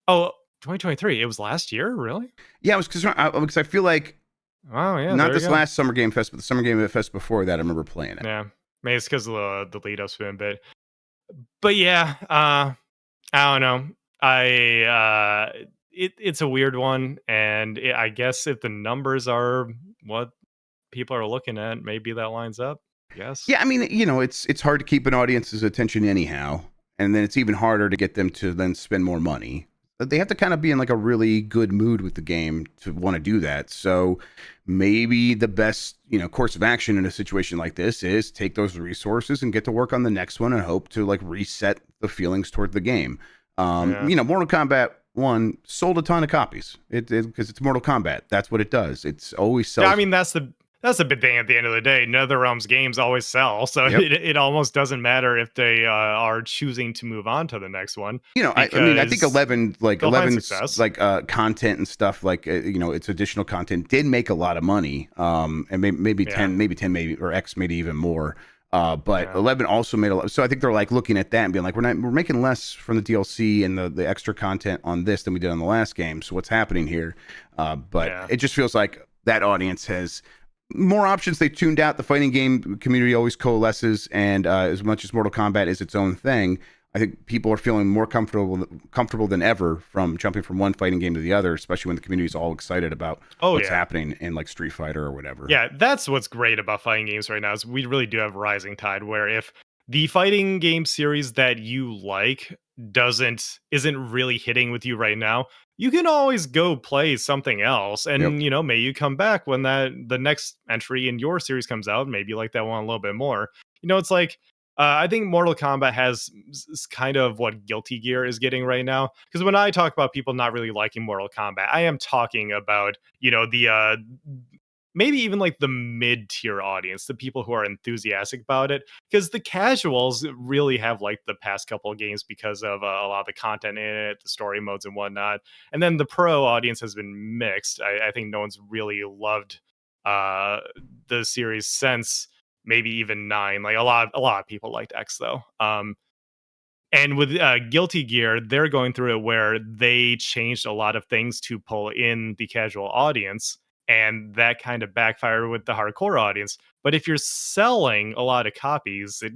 2023. It was last year, really? Yeah, I was concerned because I feel like not this last Summer Game Fest, but the Summer Game Fest before that. I remember playing it. Yeah, maybe it's because of the lead up's been a bit. But I don't know. It's a weird one, and I guess if the numbers are what people are looking at, maybe that lines up. Yes. Yeah, I mean, it's hard to keep an audience's attention anyhow, and then it's even harder to get them to then spend more money. But they have to kind of be in like a really good mood with the game to want to do that. So maybe the best, course of action in a situation like this is take those resources and get to work on the next one and hope to like reset the feelings toward the game. Mortal Kombat 1 sold a ton of copies. Because it's Mortal Kombat. That's what it does. It's always sells. Yeah, I mean, that's the big thing at the end of the day. NetherRealm's games always sell, so it almost doesn't matter if they are choosing to move on to the next one. I think 11's like content and stuff like its additional content did make a lot of money. And maybe 10, or X maybe even more. But 11 also made a lot. So I think they're like looking at that and being like, we're making less from the DLC and the extra content on this than we did on the last game. So what's happening here? But it just feels like that audience has more options. They tuned out. The fighting game community always coalesces, and as much as Mortal Kombat is its own thing, I think people are feeling more comfortable than ever from jumping from one fighting game to the other, especially when the community is all excited about what's happening in like Street Fighter or whatever. Yeah, that's what's great about fighting games right now is we really do have a rising tide where if the fighting game series that you like isn't really hitting with you right now, you can always go play something else, and maybe you come back when the next entry in your series comes out. Maybe you like that one a little bit more. It's like I think Mortal Kombat has kind of what Guilty Gear is getting right now. Because when I talk about people not really liking Mortal Kombat, I am talking about the maybe even like the mid-tier audience, the people who are enthusiastic about it, because the casuals really have liked the past couple of games because of a lot of the content in it, the story modes and whatnot. And then the pro audience has been mixed. I think no one's really loved the series since maybe even 9. Like a lot of people liked X though. And with Guilty Gear, they're going through it where they changed a lot of things to pull in the casual audience. And that kind of backfired with the hardcore audience. But if you're selling a lot of copies, it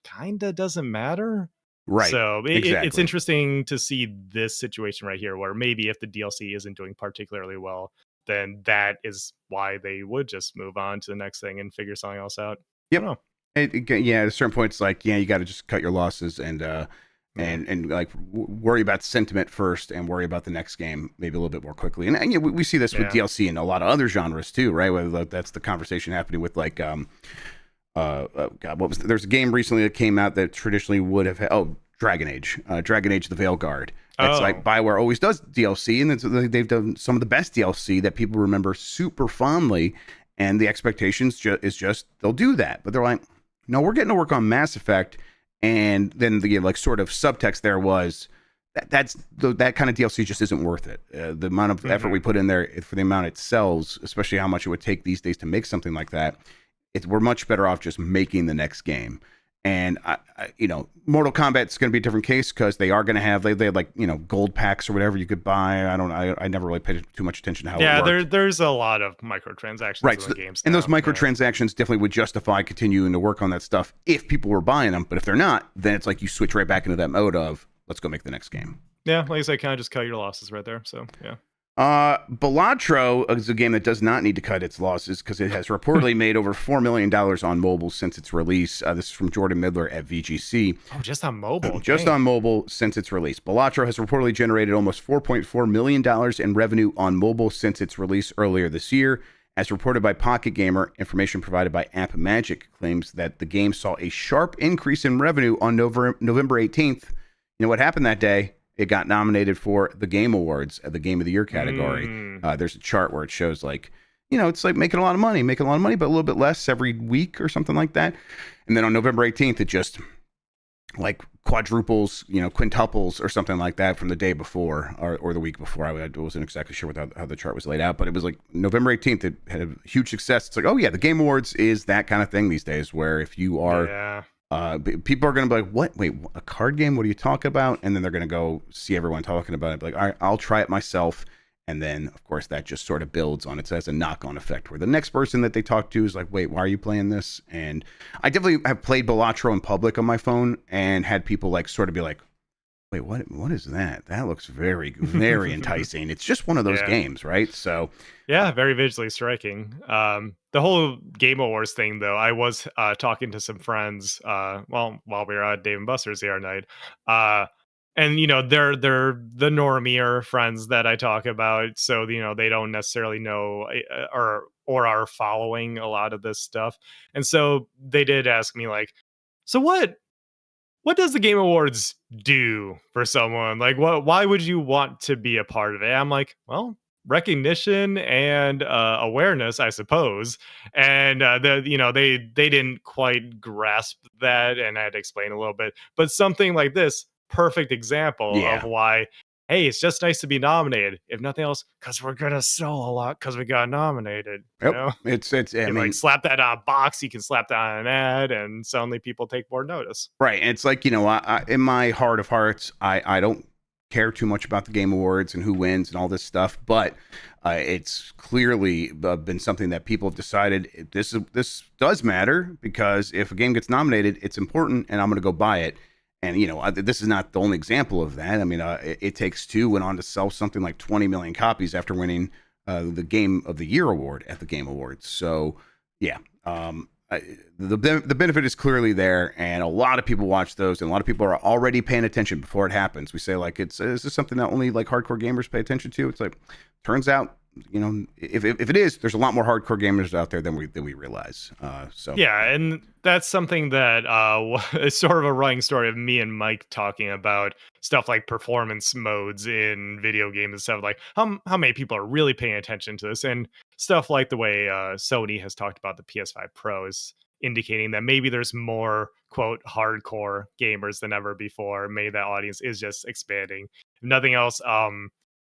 kind of doesn't matter. Right. So it's interesting to see this situation right here, where maybe if the DLC isn't doing particularly well, then that is why they would just move on to the next thing and figure something else out. Yep. Yeah, at a certain point, it's like, yeah, you got to just cut your losses and like worry about sentiment first and worry about the next game maybe a little bit more quickly. And yeah, we see this with DLC and a lot of other genres too, right? Whether that's the conversation happening with like God, there's a game recently that came out that traditionally would have Dragon Age, the Veilguard. It's like BioWare always does DLC, and they've done some of the best DLC that people remember super fondly. And the expectations is just they'll do that, but they're like, no, we're getting to work on Mass Effect. And then the like sort of subtext there was that kind of DLC just isn't worth it. The amount of effort we put in there for the amount it sells, especially how much it would take these days to make something like that, we're much better off just making the next game. And I Mortal Kombat is going to be a different case because they are going to have they had like gold packs or whatever you could buy. I never really paid too much attention to how it worked. There's a lot of microtransactions in the games now. And those microtransactions definitely would justify continuing to work on that stuff if people were buying them. But if they're not, then it's like you switch right back into that mode of let's go make the next game. Yeah, like I said, kind of just cut your losses right there. So yeah. Balatro is a game that does not need to cut its losses because it has reportedly made over $4 million on mobile since its release. This is from Jordan Midler at VGC. Oh, just on mobile? Just on mobile since its release. Balatro has reportedly generated almost $4.4 million in revenue on mobile since its release earlier this year. As reported by Pocket Gamer, information provided by App Magic claims that the game saw a sharp increase in revenue on November 18th. You know what happened that day? It got nominated for the Game Awards at the Game of the Year category. There's a chart where it shows like, it's like making a lot of money, but a little bit less every week or something like that. And then on November 18th, it just like quadruples, quintuples or something like that from the day before or the week before. I wasn't exactly sure how the chart was laid out, but it was like November 18th. It had a huge success. It's like, oh yeah, the Game Awards is that kind of thing these days where if you are... people are going to be like, what? Wait, a card game? What are you talking about? And then they're going to go see everyone talking about it. Be like, all right, I'll try it myself. And then, of course, that just sort of builds on it. So it has a knock-on effect where the next person that they talk to is like, wait, why are you playing this? And I definitely have played Balatro in public on my phone and had people like sort of be like, wait, what is that? That looks very, very enticing. It's just one of those games, right? So yeah, very visually striking. The whole Game Awards thing, though, I was talking to some friends while we were at Dave and Buster's the other night. And they're the normier friends that I talk about, so they don't necessarily know or are following a lot of this stuff. And so they did ask me like, so what does the Game Awards do for someone? Like, why would you want to be a part of it? I'm like, well, recognition and awareness, I suppose. And they didn't quite grasp that, and I had to explain a little bit. But something like this, perfect example of why, hey, it's just nice to be nominated. If nothing else, because we're gonna sell a lot because we got nominated. Yep. It's like slap that on a box, you can slap that on an ad, and suddenly people take more notice. Right. And it's like, I in my heart of hearts, I don't care too much about the Game Awards and who wins and all this stuff, but it's clearly been something that people have decided this does matter, because if a game gets nominated, it's important, and I'm going to go buy it. And this is not the only example of that. I mean, It Takes Two went on to sell something like 20 million copies after winning the Game of the Year award at the Game Awards. So yeah, the benefit is clearly there, and a lot of people watch those, and a lot of people are already paying attention before it happens. We say like, is this something that only like hardcore gamers pay attention to? It's like, turns out, if it is, there's a lot more hardcore gamers out there than we realize. So yeah, and that's something that is sort of a running story of me and Mike talking about stuff like performance modes in video games and stuff, like how many people are really paying attention to this, and stuff like the way Sony has talked about the PS5 Pro is indicating that maybe there's more quote hardcore gamers than ever before. Maybe that audience is just expanding. If nothing else,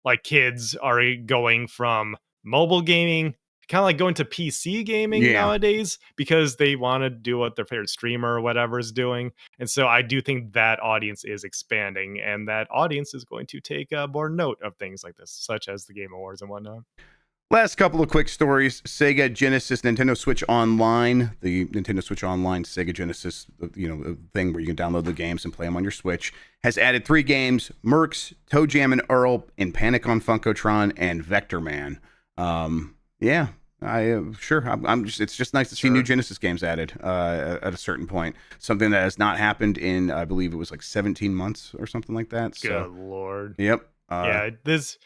like kids are going from mobile gaming kind of like going to PC gaming nowadays, because they want to do what their favorite streamer or whatever is doing. And so I do think that audience is expanding, and that audience is going to take more note of things like this, such as the Game Awards and whatnot. Last couple of quick stories. Sega Genesis, Nintendo Switch Online, the Nintendo Switch Online, Sega Genesis, thing where you can download the games and play them on your Switch, has added 3 games: Mercs, ToeJam and Earl, In Panic on Funkotron, and Vectorman. Sure. I'm just. It's just nice to see new Genesis games added at a certain point. Something that has not happened in, I believe it was like 17 months or something like that. So, Good lord. yep. Yeah, these.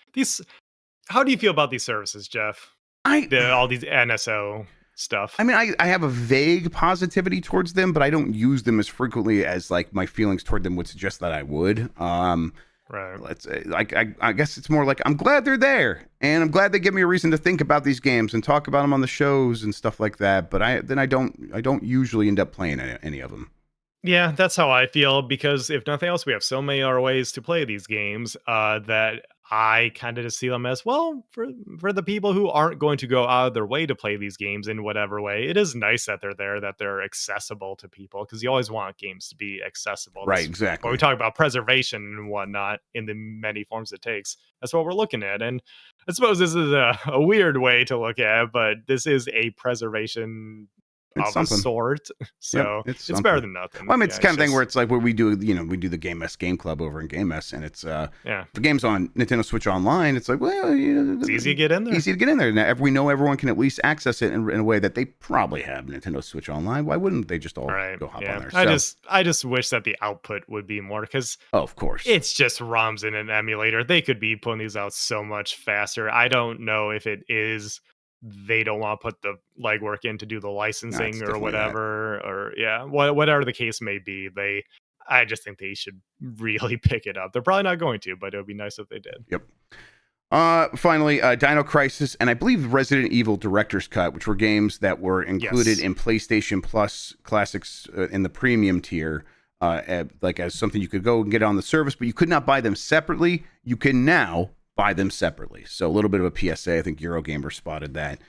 How do you feel about these services, Jeff? All these NSO stuff. I mean, I have a vague positivity towards them, but I don't use them as frequently as like my feelings toward them would suggest that I would. Right. Let's I guess it's more like I'm glad they're there, and I'm glad they give me a reason to think about these games and talk about them on the shows and stuff like that. But I don't usually end up playing any of them. Yeah, that's how I feel, because if nothing else, we have so many other ways to play these games that I kind of just see them as, well, for the people who aren't going to go out of their way to play these games in whatever way. It is nice that they're there, that they're accessible to people, because you always want games to be accessible. Right, exactly. When we talk about preservation and whatnot in the many forms it takes, that's what we're looking at. And I suppose this is a weird way to look at it, but this is a preservation It's of something. a sort, so Yep, it's better than nothing. Well, I mean, it's kind of thing where it's like where we do the Game Mess Game Club over in Game Mess, and it's the game's on Nintendo Switch Online. It's like, well, it's easy to get in there. Easy to get in there. Now, we know everyone can at least access it in a way that they probably have Nintendo Switch Online. Why wouldn't they just all go hop on there? I just wish that the output would be more, because of course it's just ROMs in an emulator. They could be putting these out so much faster. I don't know if it is they don't want to put the legwork in to do the licensing or whatever, or whatever the case may be. I just think they should really pick it up. They're probably not going to, but it would be nice if they did. Yep. Finally, Dino Crisis and I believe Resident Evil Director's Cut, which were games that were included in PlayStation Plus Classics in the premium tier, like as something you could go and get on the service, but you could not buy them separately. You can now buy them separately. So a little bit of a PSA. I think Eurogamer spotted that.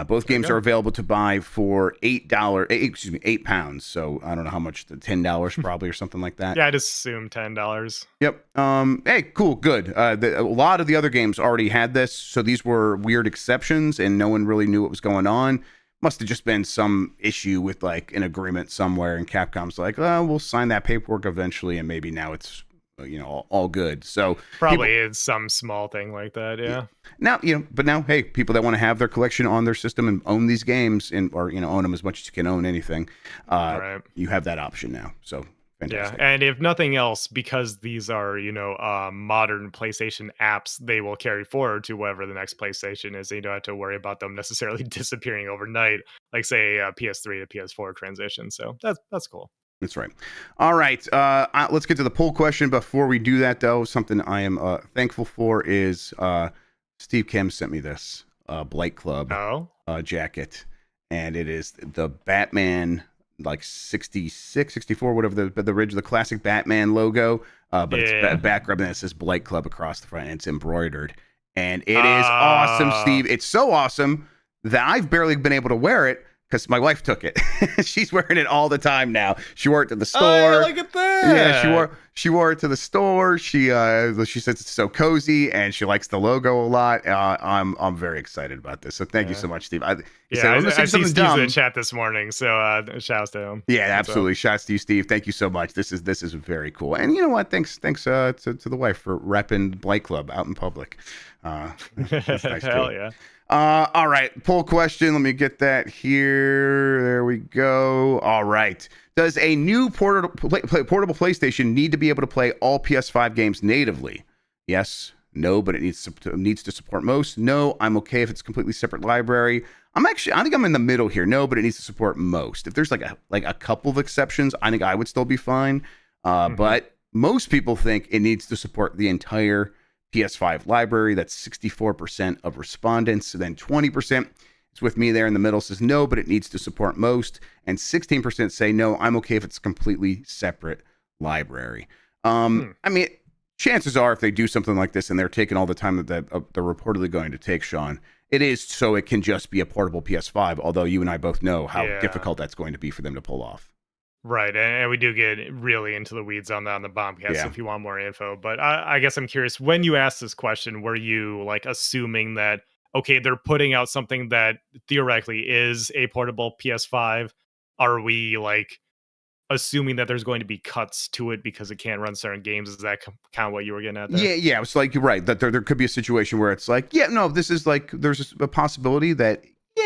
Both games are available to buy for £8. So I don't know how much, $10 probably or something like that. Yeah, I'd assume $10. Yep. Hey, cool, good. A lot of the other games already had this, so these were weird exceptions, and no one really knew what was going on. Must have just been some issue with like an agreement somewhere, and Capcom's like, oh, we'll sign that paperwork eventually, and maybe now it's all good. So probably it's some small thing like that. Yeah. Now, but now, hey, people that want to have their collection on their system and own these games or own them as much as you can own anything, you have that option now. So fantastic. Yeah. And if nothing else, because these are, modern PlayStation apps, they will carry forward to whatever the next PlayStation is. So you don't have to worry about them necessarily disappearing overnight, like say a PS3 to PS4 transition. So that's cool. That's right. All right. Let's get to the poll question. Before we do that, though, something I am thankful for is Steve Kim sent me this Blight Club jacket. And it is the Batman, like 66, 64, whatever, the classic Batman logo. But it's background, and it says Blight Club across the front, and it's embroidered. And it is awesome, Steve. It's so awesome that I've barely been able to wear it, because my wife took it. She's wearing it all the time now. She wore it to the store. Oh, look at that. Yeah, she wore it to the store. She says it's so cozy, and she likes the logo a lot. I'm very excited about this. So thank you so much, Steve. I see Steve's in the chat this morning, so shouts to him. Yeah, absolutely. Shouts to you, Steve. Thank you so much. This is very cool. And you know what? Thanks to the wife for repping Blight Club out in public. That's nice Hell too. yeah. All right, poll question. Let me get that here. There we go. All right. Does a new portable PlayStation need to be able to play all PS5 games natively? Yes. No, but it needs to support most. No, I'm okay if it's a completely separate library. I think I'm in the middle here. No, but it needs to support most. If there's like a couple of exceptions, I think I would still be fine. But most people think it needs to support the entire PS5 library. That's 64% of respondents. Then 20% is with me there in the middle, says no, but it needs to support most. And 16% say no, I'm okay if it's a completely separate library. I mean, chances are if they do something like this and they're taking all the time that they're reportedly going to take, Sean, it is so it can just be a portable PS5, although you and I both know how difficult that's going to be for them to pull off. Right, and we do get really into the weeds on that on the Bombcast if you want more info. But I guess I'm curious, when you asked this question, were you like assuming that, okay, they're putting out something that theoretically is a portable PS5? Are we like assuming that there's going to be cuts to it because it can't run certain games? Is that kind of what you were getting at there? Yeah, it's like, you're right, that there could be a situation where it's like, this is like, there's a possibility that,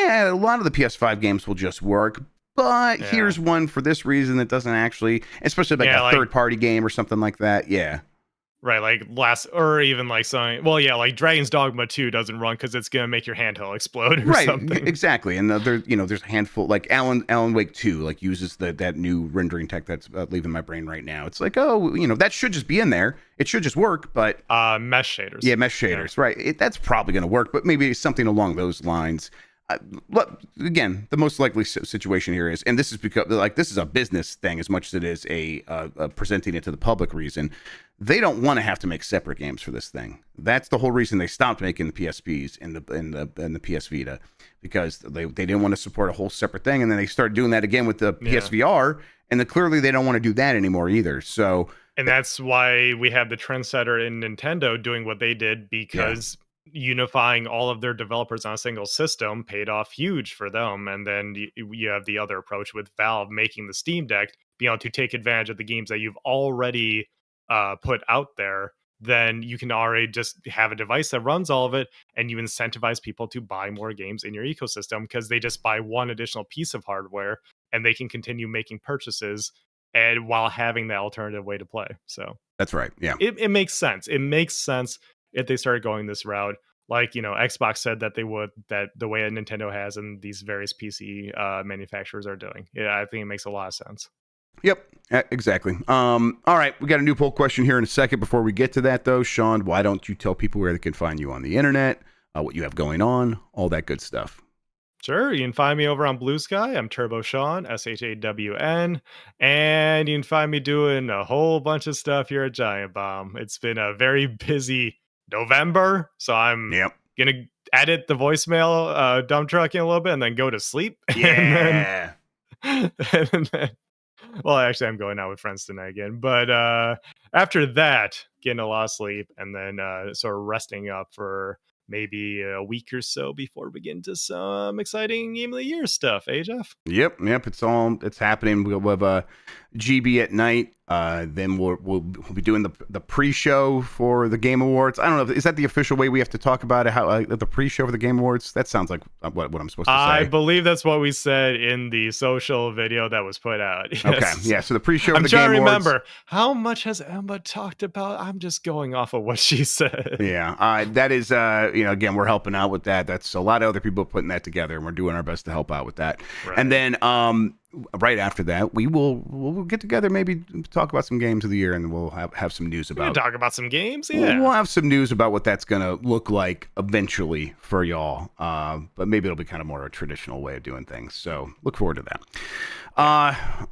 yeah, a lot of the PS5 games will just work. But here's one for this reason that doesn't actually, especially like a third-party game or something like that. Yeah. Right, like or even like something. Well, yeah, like Dragon's Dogma 2 doesn't run because it's gonna make your handheld explode or something. Exactly. And there's a handful, like Alan Wake 2, like uses that new rendering tech that's leaving my brain right now. It's like, that should just be in there. It should just work, but mesh shaders. Yeah, mesh shaders, right? That's probably gonna work, but maybe something along those lines. Again, the most likely situation here is, and this is because this is a business thing as much as it is a presenting it to the public reason. They don't want to have to make separate games for this thing. That's the whole reason they stopped making the PSPs and the PS Vita, because they didn't want to support a whole separate thing, and then they started doing that again with the PSVR, and clearly they don't want to do that anymore either. So, and that's why we have the trendsetter in Nintendo doing what they did, because unifying all of their developers on a single system paid off huge for them. And then you have the other approach with Valve making the Steam Deck, being able to take advantage of the games that you've already put out there. Then you can already just have a device that runs all of it, and you incentivize people to buy more games in your ecosystem because they just buy one additional piece of hardware and they can continue making purchases and while having that alternative way to play. So that's right. Yeah, it makes sense. It makes sense if they started going this route. Like, Xbox said that they would, that the way that Nintendo has and these various PC manufacturers are doing. Yeah, I think it makes a lot of sense. Yep, exactly. All right, we got a new poll question here in a second. Before we get to that, though, Sean, why don't you tell people where they can find you on the internet, what you have going on, all that good stuff? Sure, you can find me over on Blue Sky. I'm TurboShawn, SHAWN, and you can find me doing a whole bunch of stuff here at Giant Bomb. It's been a very busy November, so I'm gonna edit the voicemail dump truck in a little bit and then go to sleep. Yeah. and then, well, actually, I'm going out with friends tonight again. But after that, getting a lot of sleep and then sort of resting up for maybe a week or so before we get into some exciting Game of the Year stuff. Jeff? Yep. It's happening. We'll have a GB at night. Then we'll be doing the pre-show for the Game Awards. I don't know. Is that the official way we have to talk about it? How the pre-show for the Game Awards? That sounds like what I'm supposed to say. I believe that's what we said in the social video that was put out. Yes. Okay. Yeah. So the pre-show for the Game Game Awards. I'm trying to remember, how much has Emma talked about? I'm just going off of what she said. Yeah. That is, again, we're helping out with that. That's a lot of other people putting that together, and we're doing our best to help out with that. Right. And then, right after that, we'll get together, maybe talk about some games of the year, and we'll have some news about. Talk about some games, yeah. We'll have some news about what that's gonna look like eventually for y'all. But maybe it'll be kind of more a traditional way of doing things. So look forward to that.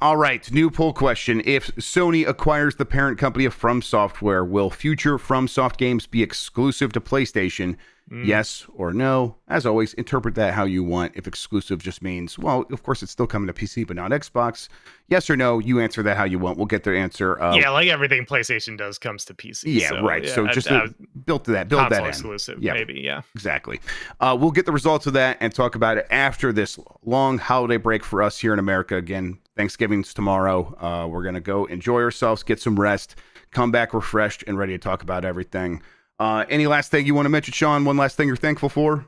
All right, new poll question: if Sony acquires the parent company of From Software, will future FromSoft games be exclusive to PlayStation? Yes or no? As always, interpret that how you want. If exclusive just means, well, of course it's still coming to PC but not Xbox. Yes or no? You answer that how you want. We'll get their answer. Yeah, like everything PlayStation does comes to PC. Yeah, so, right. Yeah, so just build that in. Exclusive, maybe. Yeah, exactly. We'll get the results of that and talk about it after this long holiday break for us here in America. Again, Thanksgiving's tomorrow. We're gonna go enjoy ourselves, get some rest, come back refreshed and ready to talk about everything. Any last thing you want to mention, Sean? One last thing you're thankful for?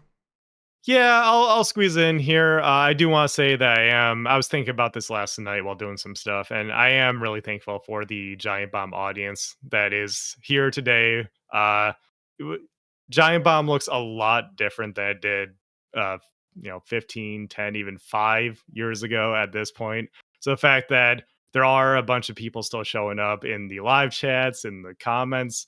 Yeah, I'll squeeze in here. I do want to say that I was thinking about this last night while doing some stuff, and I am really thankful for the Giant Bomb audience that is here today. Giant Bomb looks a lot different than it did, 15, 10, even 5 years ago at this point. So the fact that there are a bunch of people still showing up in the live chats, in the comments,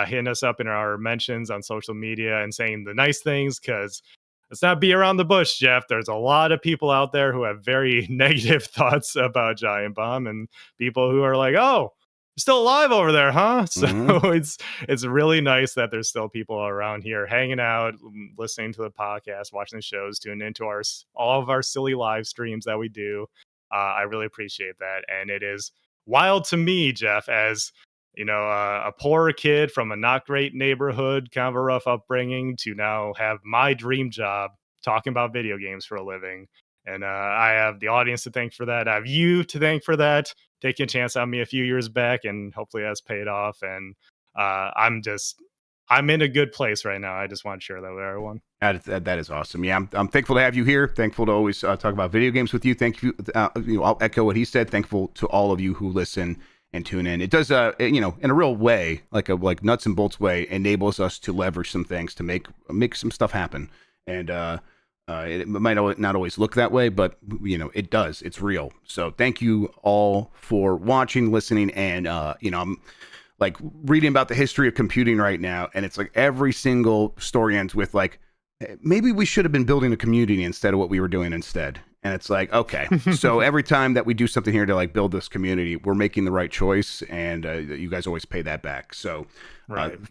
hitting us up in our mentions on social media and saying the nice things, because let's not be around the bush, Jeff. There's a lot of people out there who have very negative thoughts about Giant Bomb, and people who are like, oh, you're still alive over there, huh? So it's really nice that there's still people around here hanging out, listening to the podcast, watching the shows, tuning into all of our silly live streams that we do. I really appreciate that. And it is wild to me, Jeff, as a poor kid from a not great neighborhood, kind of a rough upbringing, to now have my dream job talking about video games for a living. And I have the audience to thank for that. I have you to thank for that, taking a chance on me a few years back, and hopefully that's paid off. And I'm just I'm in a good place right now. I just want to share that with everyone. That is awesome. Yeah, I'm thankful to have you here. Thankful to always talk about video games with you. Thank you. I'll echo what he said. Thankful to all of you who listen and tune in. It does, in a real way, like nuts and bolts way, enables us to leverage some things to make some stuff happen. And it might not always look that way, but it does. It's real. So thank you all for watching, listening, and I'm like reading about the history of computing right now, and it's like every single story ends with like, maybe we should have been building a community instead of what we were doing instead. And it's like, okay, so every time that we do something here to like build this community, we're making the right choice, and you guys always pay that back. So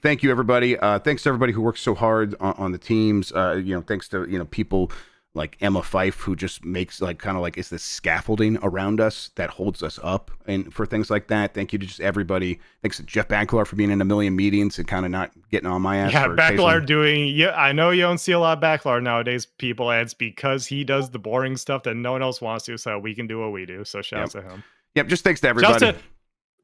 thank you, everybody. Thanks to everybody who works so hard on the teams. Thanks to people like Emma Fife, who just makes like kind of like is this scaffolding around us that holds us up, and for things like that. Thank you to just everybody. Thanks to Jeff Backlar for being in a million meetings and kind of not getting on my ass. Yeah, Backlar doing. Yeah, I know you don't see a lot of Backlar nowadays, people. And it's because he does the boring stuff that no one else wants to, so we can do what we do. So shout out to him. Yep. Just thanks to everybody.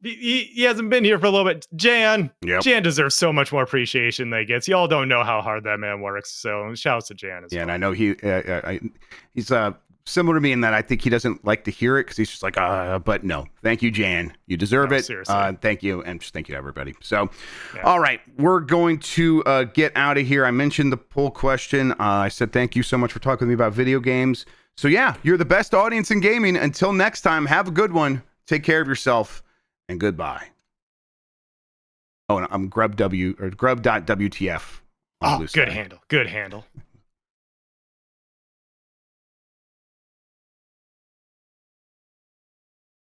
He hasn't been here for a little bit. Jan deserves so much more appreciation than he gets. Y'all don't know how hard that man works. So shout out to Jan as well. And I know he's similar to me in that I think he doesn't like to hear it because he's just like, but no, thank you, Jan. You deserve it. Seriously. Thank you. And just thank you to everybody. So, all right, we're going to get out of here. I mentioned the poll question. I said, thank you so much for talking with me about video games. So yeah, you're the best audience in gaming. Until next time, have a good one. Take care of yourself. And goodbye. Oh, and I'm Grubb.WTF. Oh, good handle. Good handle.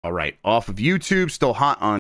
All right. Off of YouTube, still hot on